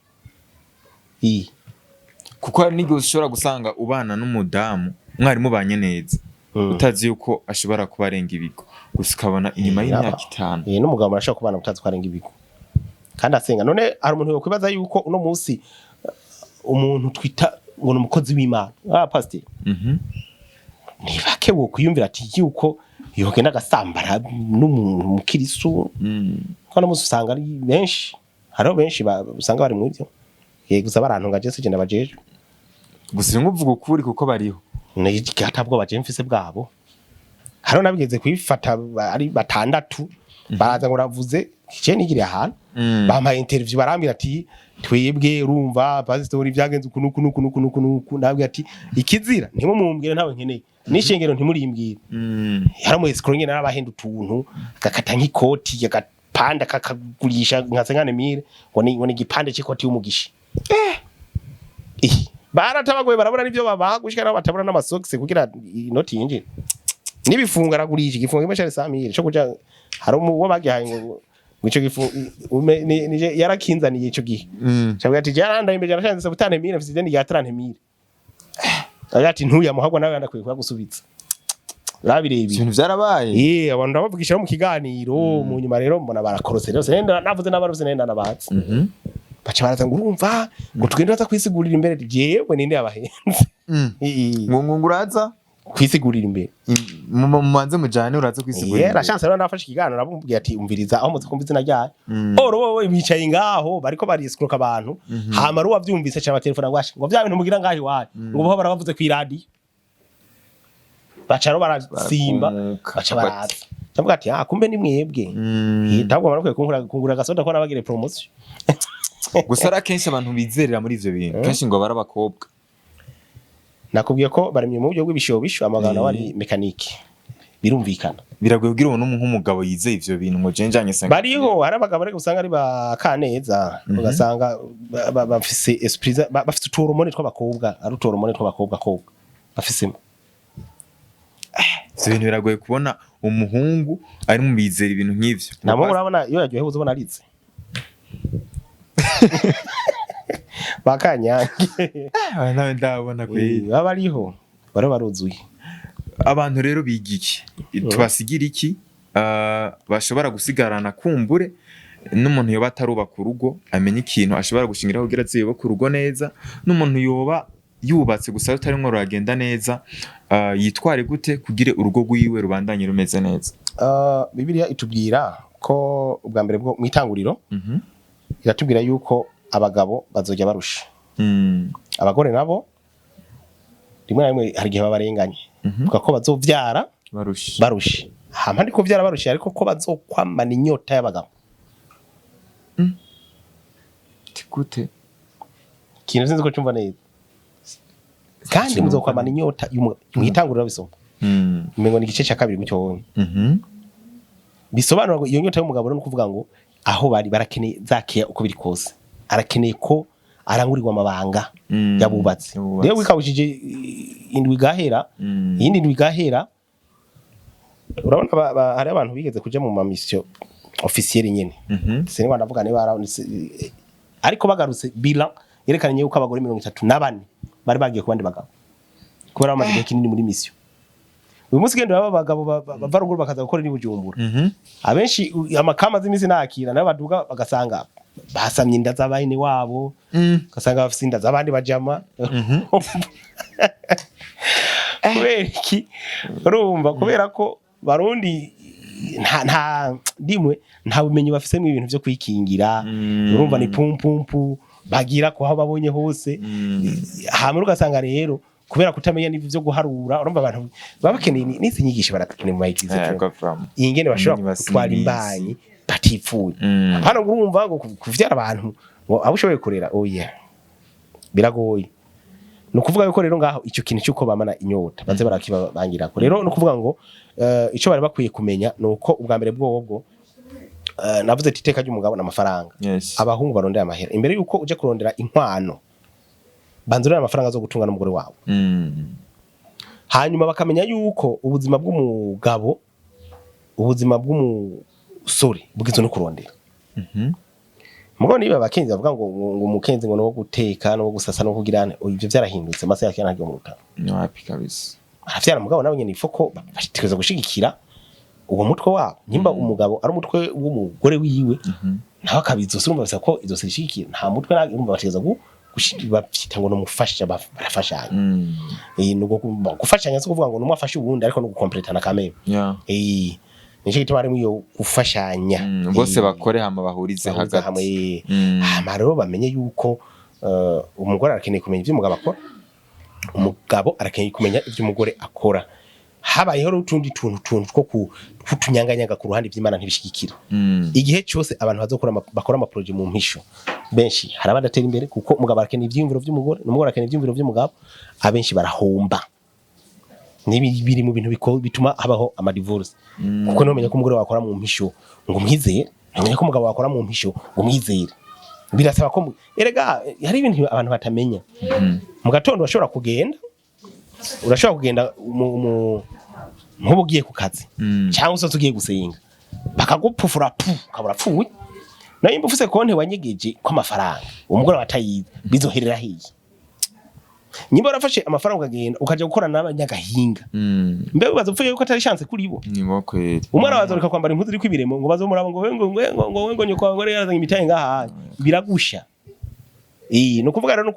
kuko hari n'igihe ushobora gusanga ubana n'umudamu mwari mubanye neza utazi yuko ashobora kuba arenga ibigo gusa ukabona inyuma y'imyaka 5 n'umugabo arashaka kubana utazi ko arenga ibigo kandi asenga none hari umuntu yo kwibaza yuko uno munsi umuntu twita ngo umukozi w'Imana pastor nibake wo kuyumvira ati yuko yogenda gasambara n'umuntu mukirisu kandi musi usanga ari benshi haro benshi usanga bari mu byo gusa barantunga je sije nabajeje gusa nguvuga ukuri kuko bariho n'igihatabwo baje mfise bwabo haro nabigeze kwifata ari 6 baraza ngo ravuze je nigiriye ahantu bampaye interview barambira ati twebwe urumva pastor byagenze uku nabwe ati ikizira ntimo mumbwire ntawe nkeneye nishengero ntimurimbwire yaramu escrow nyene n'abahenda utuntu gakata nk'ikoti gapanda kakagurisha nkasengane mire ngo ni gipande cy'ikoti y'umugishi baratabagoye barabura nivyo babaha gushika nabo batabura n'amasocks kugira inoti yinjire nibifunga aragurisha igifunga imashare samire cyo kuja hari uwo bagihaye ngo ico gifunga nije yarakinzaniye ico gihe cyabwa ati jaranda imbe jarashanze 7000 mfite ni ya 30000 ati ntuya muhagwa nawe yandakwiye kugusubiza rabirebe ibintu byarabaye abantu ndabavugisha mu kiganiro mu nyuma rero mbona barakorose rero senda navuze n'abaruze nenda nabatse bacha baraza ngurumva ngo tugende baza kwisigurira imbere jewe ninde yabahenze ngo uraza kwisigurira imbere mumanze mujane uraza kwisigurira la chance rero nafashe ikiganiro nabumbuye ati umviriza aho muze kumviza najya oro wowe bicaye ngaho bariko bariskuruka abantu hama ruwa byumvise cyane telefone ngo bya bintu mugira ngaho iwaye ngo bo barabavuze ku radio bacha ro barasimba bacha baraza cyamvuga ati kumbe ni mwebwe ntabwo barakwiye kungura gasoda ko nabagire promotion gusa arakenshi abantu bizerera muri ivyo bintu kenshi ngo barabakobwa nakubwiye ko baremye mu buryo bw'ibishobisho amagana wari mekanike birumvikana biragoye kugira umuntu nk'umugabo yize ivyo bintu ngo jenjanye senga bariho hari abagabo rero usanga ari bakaneza ugasanga bafise esprit bafise uturomone tw'abakobwa ari uturomone tw'abakobwa kobwa bafise ibintu biragoye kubona umuhungu ari mu bizera ibintu nk'ivyo namo urabona iyo yagiye uzobona arize bakanyange nawe ndabona kwe babariho baro baruzuye abantu rero bigiki tubasigira iki bashobora gusigarana kumbure n'umuntu yoba atarubaka urugo amenye ikintu ashobora gushingiraho kugira aziyoba ku rugo neza n'umuntu yoba yubatse gusa utari ngo ruragenda neza yitware gute kugire urugo rwiwe rubandanye rumeze neza Bibiliya itubwira ko ubwa mbere bwo mwitanguriro iratubwira yuko abagabo bazojya barusha abagore nabo rimwe na rimwe hari gihe babarenganye vuga ko bazovyara barusha hama ndiko vyara barusha ariko ko bazokwamana inyota y'abagabo tikute kintu sinzi ko cyumva neza kandi muzokwamana inyota mwitangurira bisoma umengo ni igice cya kabiri gucyo bisobanura ngo iyo nyota y'umugabo no kuvuga ngo aho bari barakeneye zakiya uko biri kose arakeneye ko arangurirwa amabanga yabubatse rero wikabujije indwi gahera yindi ndwi gahera urabona hari abantu bigeze kuja mu mission officiel nyene sene banavuga ne bara ariko bagarutse bilan yerekanye yuko abagore 34 bari bagiye ku bandi bagabo kubera amaze igihe kinini muri mission uyu munsi gendo abagabo bava ruguru bakaza gukora ni Bujumbura abenshi amakama z'imisi nakira nabo baduga bagasanga basamye inda z'abahini wabo gasanga bafite inda z'abandi bajama kubera urumva kubera ko barundi nta dimwe nta bumenyi bafise mu ibintu byo kwikingira urumva ni pumpumpu bagira ko aho babonye hose hamwe ugasanga rero kubera kutamenya n'ibyo byo guharura urumva abantu babakeneye n'isi nyigisho barakeneye mu mayigize ingene bashobora gutwara imbanyi batipfuye hano urumva ngo kuvyara abantu ngo abushoboye kurera oya biragoye no kuvuga yuko rero ngaho icyo kintu cyuko bamana inyota baze barakibangira ko rero no kuvuga ngo ico bari bakwiye kumenya nuko ubwa mbere bwo navuze ati iteka ry'umugabo n'amafaranga abahungu barondera amahera imbere yuko uje kurondera inkwano banzurira amafaranga zo gutunga n'umugore wawe hanyuma bakamenya yuko ubuzima bw'umugabo ubuzima bw'umusore bw'izo no kurondera mugabo niba bakenzi bavuga ngo umukenzi ngo no guteka no gusasa no kugirana ibyo byarahindutse mase yake ntagiye mu rutaro happy kabisa aravyara mugabo nawe nyene ifoko bashiteza gushigikira uwo mutwe wabo nimba umugabo ari umutwe w'umugore wiwe nawe akabizo urumva bisa ko izo sishikira nta mutwe urumva bategeza bafite ngo numufasha barafashanya nuko gufashanya so kuvuga ngo numufasha ubundi ariko no gukompletana kameme nico gituma ari mwiyo gufashanya bose bakore hama bahurize hagati rero bamenye yuko umugore arakeneye kumenya ivyo umugabo akora umugabo arakeneye kumenya ivyo umugore akora habayeho utundi tuntu two kutunyanganyaga ku ruhande by'Imana ntibishikikira igihe cyose abantu bazokora bakora ama projet mu mpisho benshi harabadatera imbere kuko umugabo arakeneye ivyiyumviro by'umugore n'umugore arakeneye ivyiyumviro by'umugabo abenshi barahomba nibi biri mu bintu bituma habaho ama divorce kuko nomenya ko umugore wakora mu mpisho ngo mwizere nomenya ko umugabo wakora mu mpisho ngo mwizere birasaba ko erega hari ibintu abantu batamenya mu gatondo urashobora kugenda nk'ubugiye ku kazi cyangwa se ugiye gusenga bakagupfufura ukabura pfuye nayo imba ufise konte wanyegeje ko amafaranga umugore watayize bizoherera hiye nyimba urafashe amafaranga ukagenda ukaje gukora n'abanyagahinga mbe ubaza upfuye yuko atari chance kuri bo nibo kweri umwana wazoreka kwambara impuzu iri kwibiremo ngo bazomuraba ngo nyoko ngore yarazanye imitaye ngaha biragusha no kuvuga rero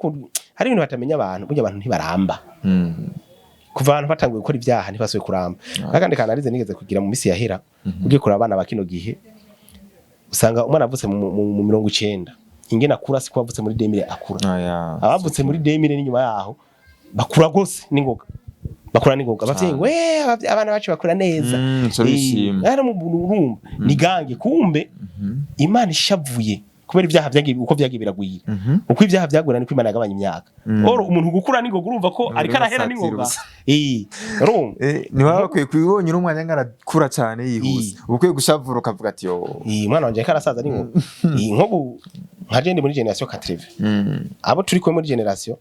hari ibintu batamenya abantu burya abantu ntibaramba kuva abantu batanguye gukora ibyaha ntibasuye kuramba nakandi kana arize nigeze kugira mu misi yahera ugiye kuraba abana bakino gihe usanga umwana avutse mu 90 ingena akura siko avutse muri 2000 akura abavutse muri 2000 n'inyuma yaho bakura gose ningoga abavyeyi we abana bacu bakura neza ari mu burumba ni gange kumbe Imana ishavuye kubera ibyaha byagiye uko byagiye biragwira uko ibyaha byagura niko Imana yagabanya imyaka oro umuntu gukura ningoga urumva ko ariko arahera ningoga ni baba bakwiye kwibonye n'umwanya ngarakura cyane yihuse ubukwiye gushavura ukavuga ati yo mwana wanje karasaza ningoga nkobu nkaje ndi muri generation 80 abo turi ko muri generation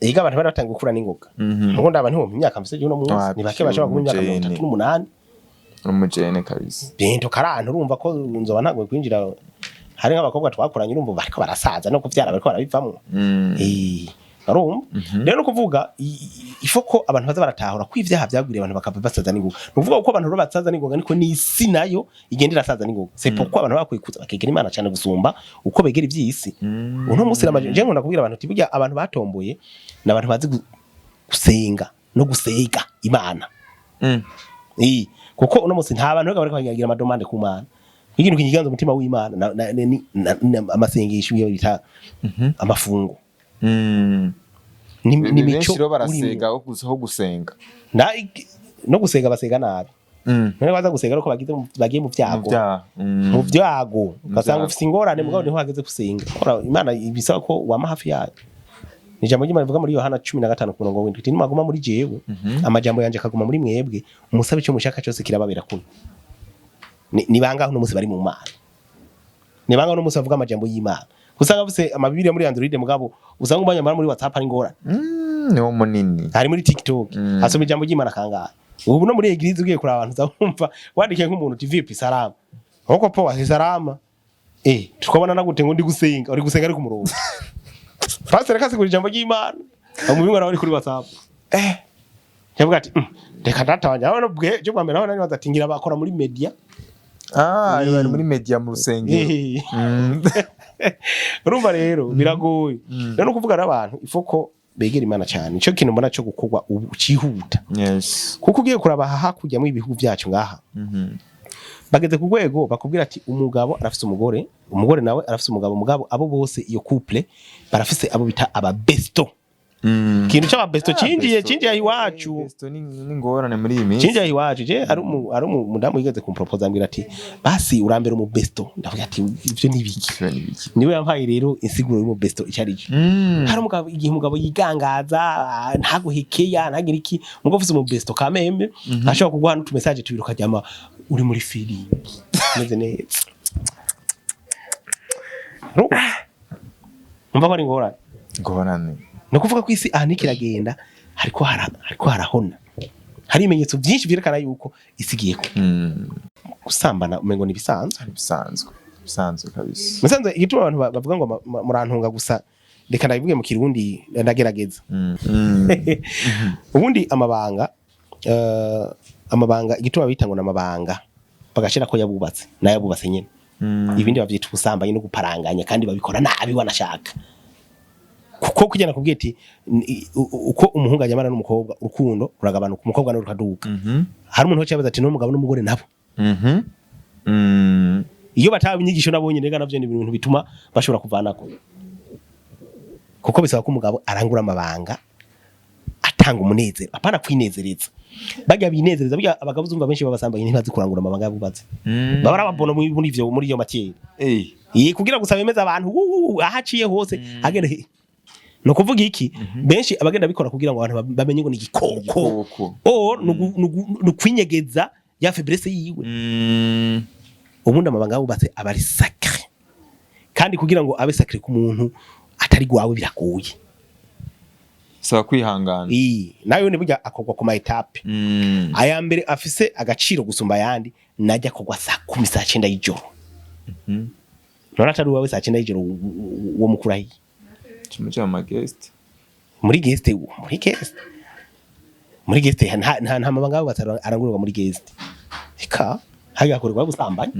yiga abantu bari batanga gukura ningoga ngo ndaba ntiwo mu myaka mfise no munsi ni bake bashaka ku myaka 38 umujene kabisa bento karanta urumva ko nzoba ntagwe kwinjira hari nk'abakobwa twakuranye urumva bariko barasaza no kuvyara bariko barabivamwo arumva rero no kuvuga ifoko abantu baza baratahura ko ivyaha byagwiriye abantu bakava basaza ningoga nuvuga uko abantu basaza ningoga niko n'isi nayo igendera saza ningoga c'est pourquoi abantu bakwikuza bakegera Imana cyane gusumba uko begera ivy'isi uno musi je nkunda kubwira abantu tiburya abantu batomboye n'abantu bazi gusenga no gusega Imana kuko uno musi nta bantu bariko bagira amadomande ku Mana ikintu kinyiganza umutima w'Imana amasengesho yo bita amafungo ni mico barasega ho gusenga no gusega basega nabi none baza gusega ariko bagiye mu byago basanga ufite ingorane mugabo niho hageze gusenga Imana ibisaba ko wama hafi yayo ni jambo ry'Imana rivuga muri Yohana 15:7 iti nimaguma muri jewe amajambo yanje akaguma muri mwebwe umusabe cyo mushaka cyose kirababera kuno ni bangaho no musi bari mu Mana ni bangaho no musi bavuga amajambo y'Imana usanga bose amabibiri muri Android mugabo usanga umanyamara muri WhatsApp ari ngora niwo munini hari muri TikTok asoma ijambo ry'Imana kangahe ubu no muri eglise ugiye kuri abantu uzumva wandike nk'umuntu TV salama hoko po salama tukabona nagute ngo ndi gusenga uri gusenga ari ku murongo pastor kasi kuri ijambo ry'Imana amubingwa ari kuri WhatsApp yavuga ati reka data wanje abana bwe cyo kwambera abana bazatingira bakora muri media bari muri media mu rusengero urumva rero biragoye rero no kuvuga n'abantu ifoko begera Imana cyane cyo kintu mbona cyo gukorwa ucihuta kuko ugiye kuraba hakujya mu ibihugu byacu ngaha bageze ku rwego bakubwira ati umugabo arafise umugore nawe arafise umugabo abo bose iyo couple barafise abo bita ababesto kintu cyaba besto cinjiye iwacu besto ni ngorane muri iyi minsi cinjiye iwacu je ari umudamu yigeze kumpropose ambira ati basi urambere mu besto ndavuga ati ivyo nibiki niwe yampaye rero insiguro y'umu besto icyarije hari umugabo igihe umugabo yigangaza ntaguhekeya ntagira iki mugo ufise mu besto kamembe ashobora kuguha n'utu message tubiruka jama uri muri feeling meze neza umva ko ari ngorane no kuvuga ko isi kiragenda hariko harahona hari imenyetso byinshi byerekana yuko isigiye ko gusambana umengo ni bisanzwe kabisa musanze igituma abantu bavuga ngo murantunga gusa reka ndabivuge mu kirundi ndagerageza ubundi amabanga igituma bitango namabanga bagashira ko yabubatse nayabubatse nyene ibindi bavyita ubusambanyi no guparanganya kandi babikora nabi wanashaka kuko kujyana kubwiye ati uko umuhungu ajyamana n'umukobwa urukundo ruragabanuka umukobwa no rukaduka hari umuntu cyabaza ati n'umugabo n'umugore nabo iyo bataba inyigisho nabonye nega navyo ni ibintu bituma bashobora kuvanako kuko bisaba ko umugabo arangura amabanga atanga umunezero apana kwinezereza bajya binezereza bajya abagabo zumva benshi babasambanyi ntibazi kurangura amabanga yabubatse baba arababona muri iyo matiere kugira gusaba bemeza abantu ahaciye hose agenda no kuvuga iki benshi abagenda bikora kugira ngo abantu bamenye ngo ni igikoko no kwinyegeza ya faiblesse yiwe ubundi amabanga yabubatse abari sacré kandi kugira ngo abe sacré ku muntu atari gwawe biragoye saba kwihangana nayo ne burya akogwa ku ma etape aya mbere afise agaciro gusumba yandi najya kogwa saa 10 saa 9 y'ijoro none atari wawe saa 9 y'ijoro wo mukurahi kimuje ama guest muri guest nta mabanga yabubatse arangurwa muri guest ika hagakorwa gusambanya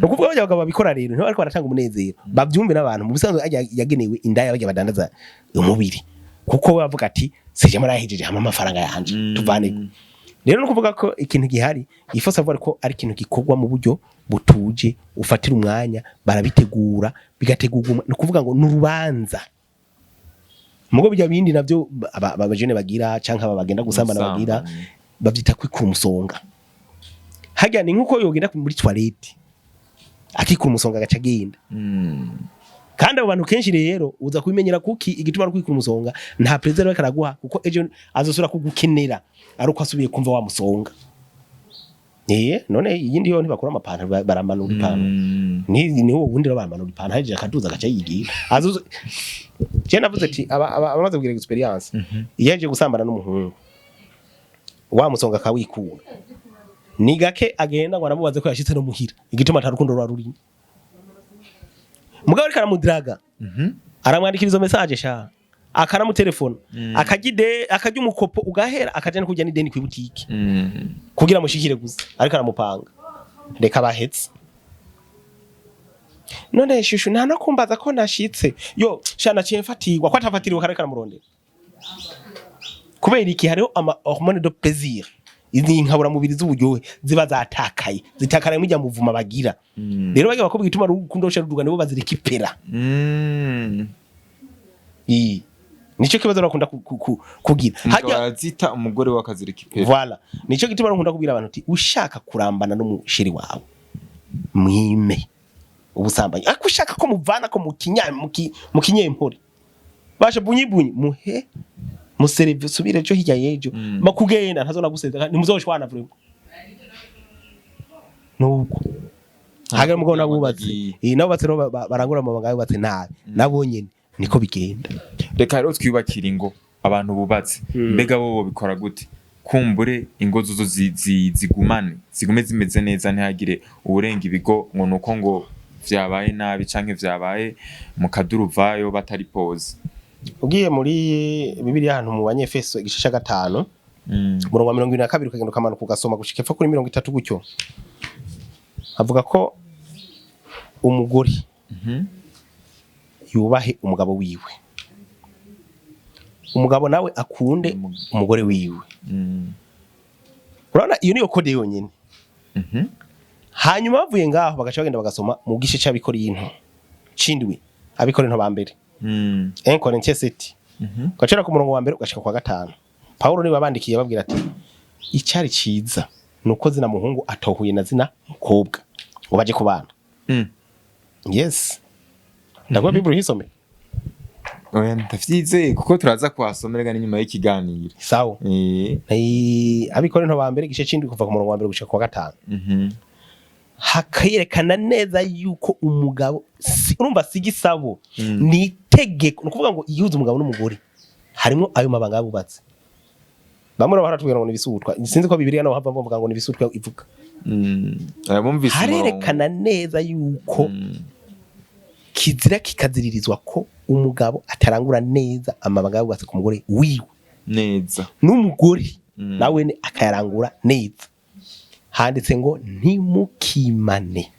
no kuvuga bajya bagabo babikora rero ntiba ariko baratanga umunezero bavyumve n'abantu mu bisanzwe yagenewe indaya bajya badandaza umubiri kuko we bavuga ati sije marahejeje hama amafaranga yanje tuvane rero no kuvuga ko ikintu gihari ifosa avuga ko ari ikintu gikorwa mu buryo butuje ufatira umwanya barabitegura bigategurwa no kuvuga ngo n'urubanza mugo bijya bindi navyo abajene bagira canka babagenda gusambana bagira bavyita kwikura umusonga hajya ni nkuko yogenda muri toilette akikura umusonga gaca genda kandi abo bantu kenshi rero uza kubimenyera kuki igituma ari kwikura umusonga nta preserve karaguha kuko ejo azosura kugukenera ari uko asubiye kumva wa musonga none yindi yo ntibakora amapantaro baramanura ipantaro niho ubundi baramanura ipantaro haje akaduza gaca yigira azuze je navuze ati abamaze kugira experience yaje gusambana n'umuhungu wa musonga kawikura ni gake agenda ngo aramubaze ko yashitse no muhira igituma atarukundo rwaruri mugabo ariko aramudraga aramwandikira izo message sha akaramu telefone akajya umukopo ugahera akaje no kujya ni deni kwibutike kugira mushikire gusa ariko aramupanga reka bahetse none shushu nta nakumbaza ko nashitse yo shana cyemfatirwa ko atafatiriwe kareka ramurondera kubera iki hariho ama hormone de plaisir izi nkabura mubiri z'uburyohe ziba zatakaye zitakaraye mujya muvuma bagira rero bage bakobwa ituma rukundo rusharuduga nibo bazirikipera nico kibazo rakunda kugira hajya bazita umugore wakazirikipera voilà nico gituma rakunda kubwira abantu uti ushaka kurambana no musheri wawe mwime ubusambanyi akushaka ko muvana ko mu kinyempore basha bunyibunyi muhe musereve subire cyo hirya yejo makugenda ntazona guseza ntimuzoshwana vremo nuko haga mugabo nabubatse nabubatse barangura amabanga yubatse nabi nabonyene niko bigenda reka rero twibakira ingo abantu bubatse mbega bo bikora gute kumbure ingo zuzo zigume zimeze neza ntihagire uburenga ibigo ngo nuko ngo vyabaye nabi canke vyabaye mu kaduruvayo batari pose ugiye muri Bibiliya ahantu mu banyefeso igice cya 5 murongo wa 22 ukagenda ukamanuka ugasoma gushika epfo kuri 30 gutyo avuga ko umugore yubahe umugabo wiwe umugabo nawe akunde umugore wiwe urabona iyo niyo kode yonyine hanyuma bavuye ngaho bagaca bagenda bagasoma mu gice cy'abikora into cindwi abikora into bambere Corinthiens 7 gacera ku murongo wa mbere ugashika kwa 5 Paulo ni babandikiye babwira ati icyari ciza nuko zina muhungu atohuye na zina mukobwa ngo baje kubana yes ndagwa Bible hisome oya ndafyize kuko turaza kwasomera nyuma y'ikiganiro sawa abikora into bambere gice cindi kuva ku murongo wa mbere gushika kwa 5 hakayerekana neza yuko umugabo urumva sigisabo ni tegeko no kuvuga ngo iyuze umugabo n'umugore harimo ayo mabanga yabubatse bamwe baratubwira ngo nibisutwa sinzi ko Bibiliya naho hava bavuga ngo nibisutwa ivuga bumvise harerekana neza yuko kizira kikaziririzwa ko umugabo atarangura neza amabanga yabubatse ku mugore wiwe neza n'umugore nawe ne akayarangura neza handitse ngo ntimukimane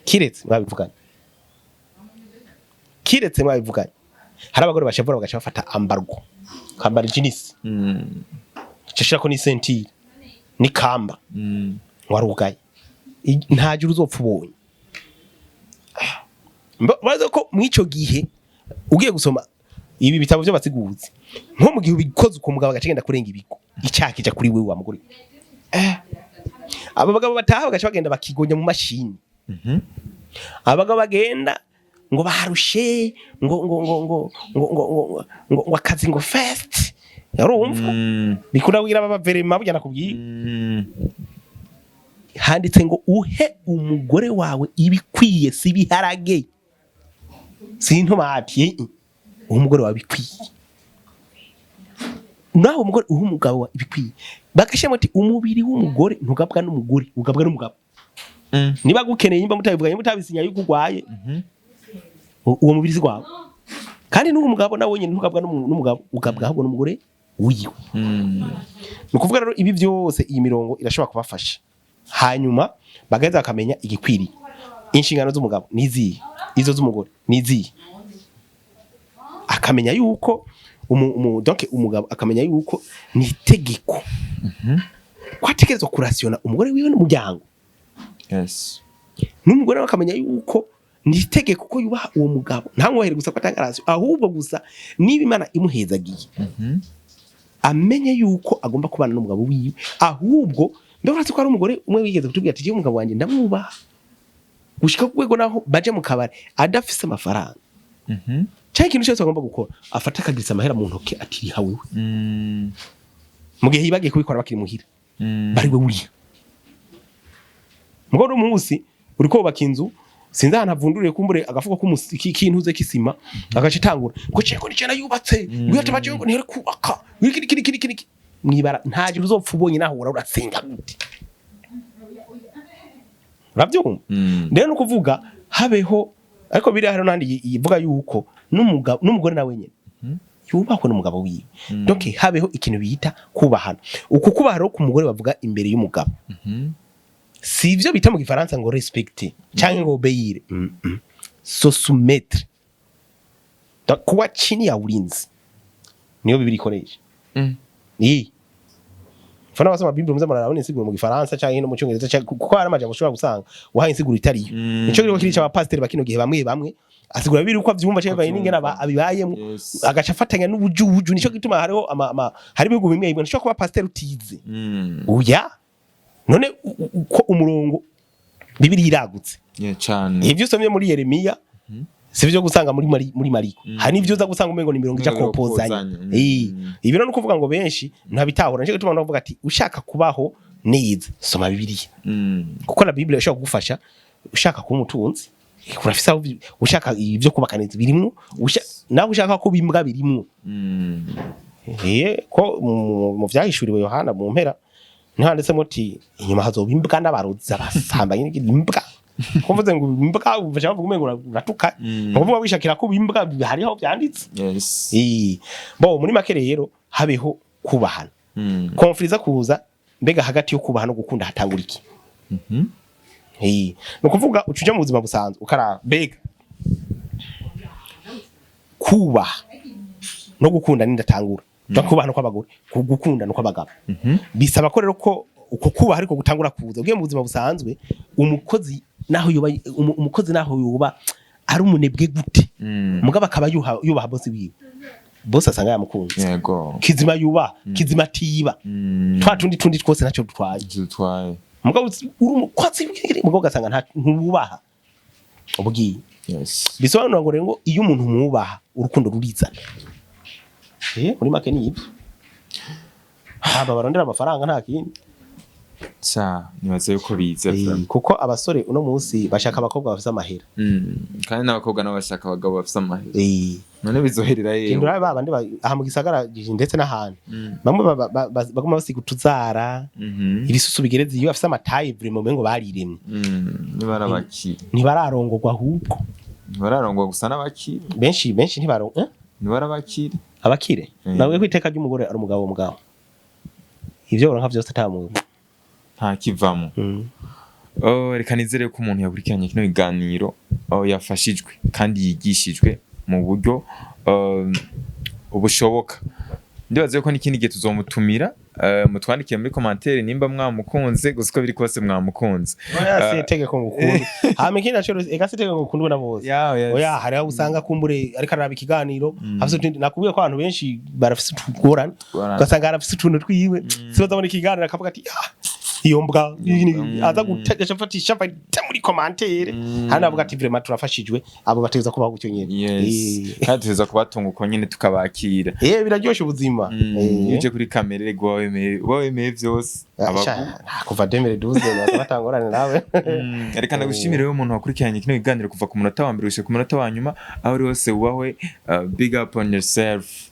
kiretse mwabivuganye hari abagore bashavura bagaca bafata ambargo kambara jinisi cishira ko ni sentire ni kamba warugaye ntajuru uzopfa ubonye bazo ko mwico gihe ugiye gusoma ibi bitabo byo basiguzi nko mu gihe ubikoze uko mugabo agacenda kurenga ibigo icyakija kuri wewe wa mugore aba bagabo bataha bagaca bagenda bakigonya mu mashini abagabo bagenda ngo barushe ngo akazi ngo fast yarumva bikunda kugira baba verema bujya nakubwiye handitse ngo uhe umugore wawe ibikwiye si biharage sintomati umugore wawe bikwiye naho umugore uha umugabo wawe ibikwiye bakashema ati umubiri w'umugore ntugabwa n'umugore ugabwa n'umugabo niba gukeneye imba mutabivuga mutabisinya yuko ugwaye uwo mubiri zigwawe kandi n'umugabo nawe nyine ntugabwa n'umugabo ugabwa ahubwo n'umugore wiwe nukuvuga rero ibi byose iyi mirongo irashobora kubafasha hanyuma bagaheza bakamenya igikwiriye inshingano z'umugabo niziye izo z'umugore niziye akamenya yuko donc umugabo akamenya yuko ni itegeko kwatekerezwa kurasiona umugore wiwe n'umuryango n'umugore akamenya yuko ni itegeko ko yubaha uwo mugabo nta mwohere gusa ko atangarasi ahubwo gusa niba Imana imuhezagiye amenye yuko agomba kubana n'umugabo wiwe ahubwo ndavuze ko ari umugore umwe wigeze kutubwira ati umugabo wanje ndamwubaha gushika kwego naho baje mu kabare adafise amafaranga cyane ikintu cyose agomba gukora afata akagirisa amahera mu ntoke atiri hawewe mu gihe yibagiye kubikora bakiri muhira bari we wuriya mugore umunsi uri kubaka inzu sinzi ahantu havunduriye kumbure agafuko k'ikintu ze kisima agace tangura ngo ceko nicena yubatse ngo yatabaje ngo ntere kubaka kiri mwibara ntaje uzopfa ubonye naho urasenga gute urabyumva rero no kuvuga habeho ariko biri hano nandi yivuga yuko n'umugore nawe nyene yubahwe n'umugabo wiwe donc habeho ikintu bita kubahana uko kubahana ku mugore bavuga imbere y'umugabo sivyo bita mu gifaransa ngo respecter cyangwa ngo obéir so soumettre kuba chini ya ulinzi niyo bibiri ikoresha fana basoma Bible muze mararabone insiguro mu gifaransa cyangwa no mu cyongereza kuko hari amajambo ushobora gusanga uhaye insiguro itariyo nico rero kiri cyaba pastor bakino gihe bamwe asigura biri uko avyumva cyangwa n'ingena abibayemo agaca afatanya n'ubujuju nico gituma hariho hari bigo bimwe ibona cyo kuba pastor utize uya none ko umurongo Bibiri iragutse cyane ivyo usomye muri Yeremiya sivyo gusanga muri Mariko hari nivyo uza gusanga umengo ni mirongo ija kopozanya ibiro no kuvuga ngo benshi ntabitahura nje gutuma navuga ati ushaka kubaho neza soma Bibiliya kuko na Bibiliya ishaka kugufasha ushaka kuba umutunzi kurafisa ushaka ivyo kubaka neza birimwo nawe ushaka ko bimbwa birimwo ko mu vyahishuriwe Yohana mu mpera ntandetse muti inyuma hazoba imbwa n'abarozi abasambanye n'imbwa kumvuze ngo imbwa ubasha bavuga ngo uratuka nkuvuga wishakira ko imbwa hari aho byanditse bo muri make rero habeho kubahana konfliza kuza mbega hagati yo kubahana no gukunda hatangura iki no kuvuga ucuje mu buzima busanzwe ukara bega kubaha no gukunda nindatangura ndakubahana kw'abagore gukunda no kw'abagabo bisaba ko rero ko uko kubaha ariko gutangura kuza ugiye mu buzima busanzwe umukozi naho yuba ari umunebwe gute mugabo akaba yubaha boss wiwe boss asanga yamukunze yego kizima yuba kizima tiba tundi twose ntacyo dutwaye mugabo uri umukozi mugabo gasanga ntububaha ubugiye bisobanura ngo rero iyo umuntu umubaha urukundo rurizana muri make ni ibyo haba barondera amafaranga nta kindi nibaze yuko biza kuko abasore uno munsi bashaka abakobwa bafite amahera kandi n'abakobwa nabo bashaka abagabo bafite amahera none bizoherera yewe kindura babandi aha mu gisagara ndetse n'ahandi bamwe baguma basiga utuzara ibisusu bigereze iyo afite amataye vraiment ngo bariremye ntibararongorwa ahubwo ntibararongorwa gusa n'abakire benshi ntibaronka ntibarabakire abakire nawe kwiteka ry'umugore ari umugabo ivyo uranka vyose atamuwe nta kivamo reka nizere ko umuntu yakurikiranye kino biganiro yafashijwe kandi yigishijwe mu buryo ubushoboka ndibaze ko n'ikindi gihe tuzomutumira mutwandikiye muri commentaire nimba mwamukunze gusa uko biri kose mwamukunze oya se tegeko ngukunda hame kina cyo ega se tegeko ngukundwa na bose oya hari aho usanga kumbure ariko araba ikiganiro afite nakubwiye ko abantu benshi barafise utugorana ugasanga arafise utuntu twiwe sibaza muri ikiganiro akavuga ati iyo mbwa aza gutegesha fatisha bita muri commentaire hana avuga ati vraiment turafashijwe abo bateza kubaho gutyo nyene kandi tuza kubatunga uko nyene tukabakira biraryoshe ubuzima uje kuri kamera wemeye vyose kuva 2012 batangorane nawe reka ndagushimire wewe umuntu wakurikiranye kino kiganiro kuva ku munota wa mbere gushika ku munota wa nyuma aho uri hose ubahwe big up on yourself.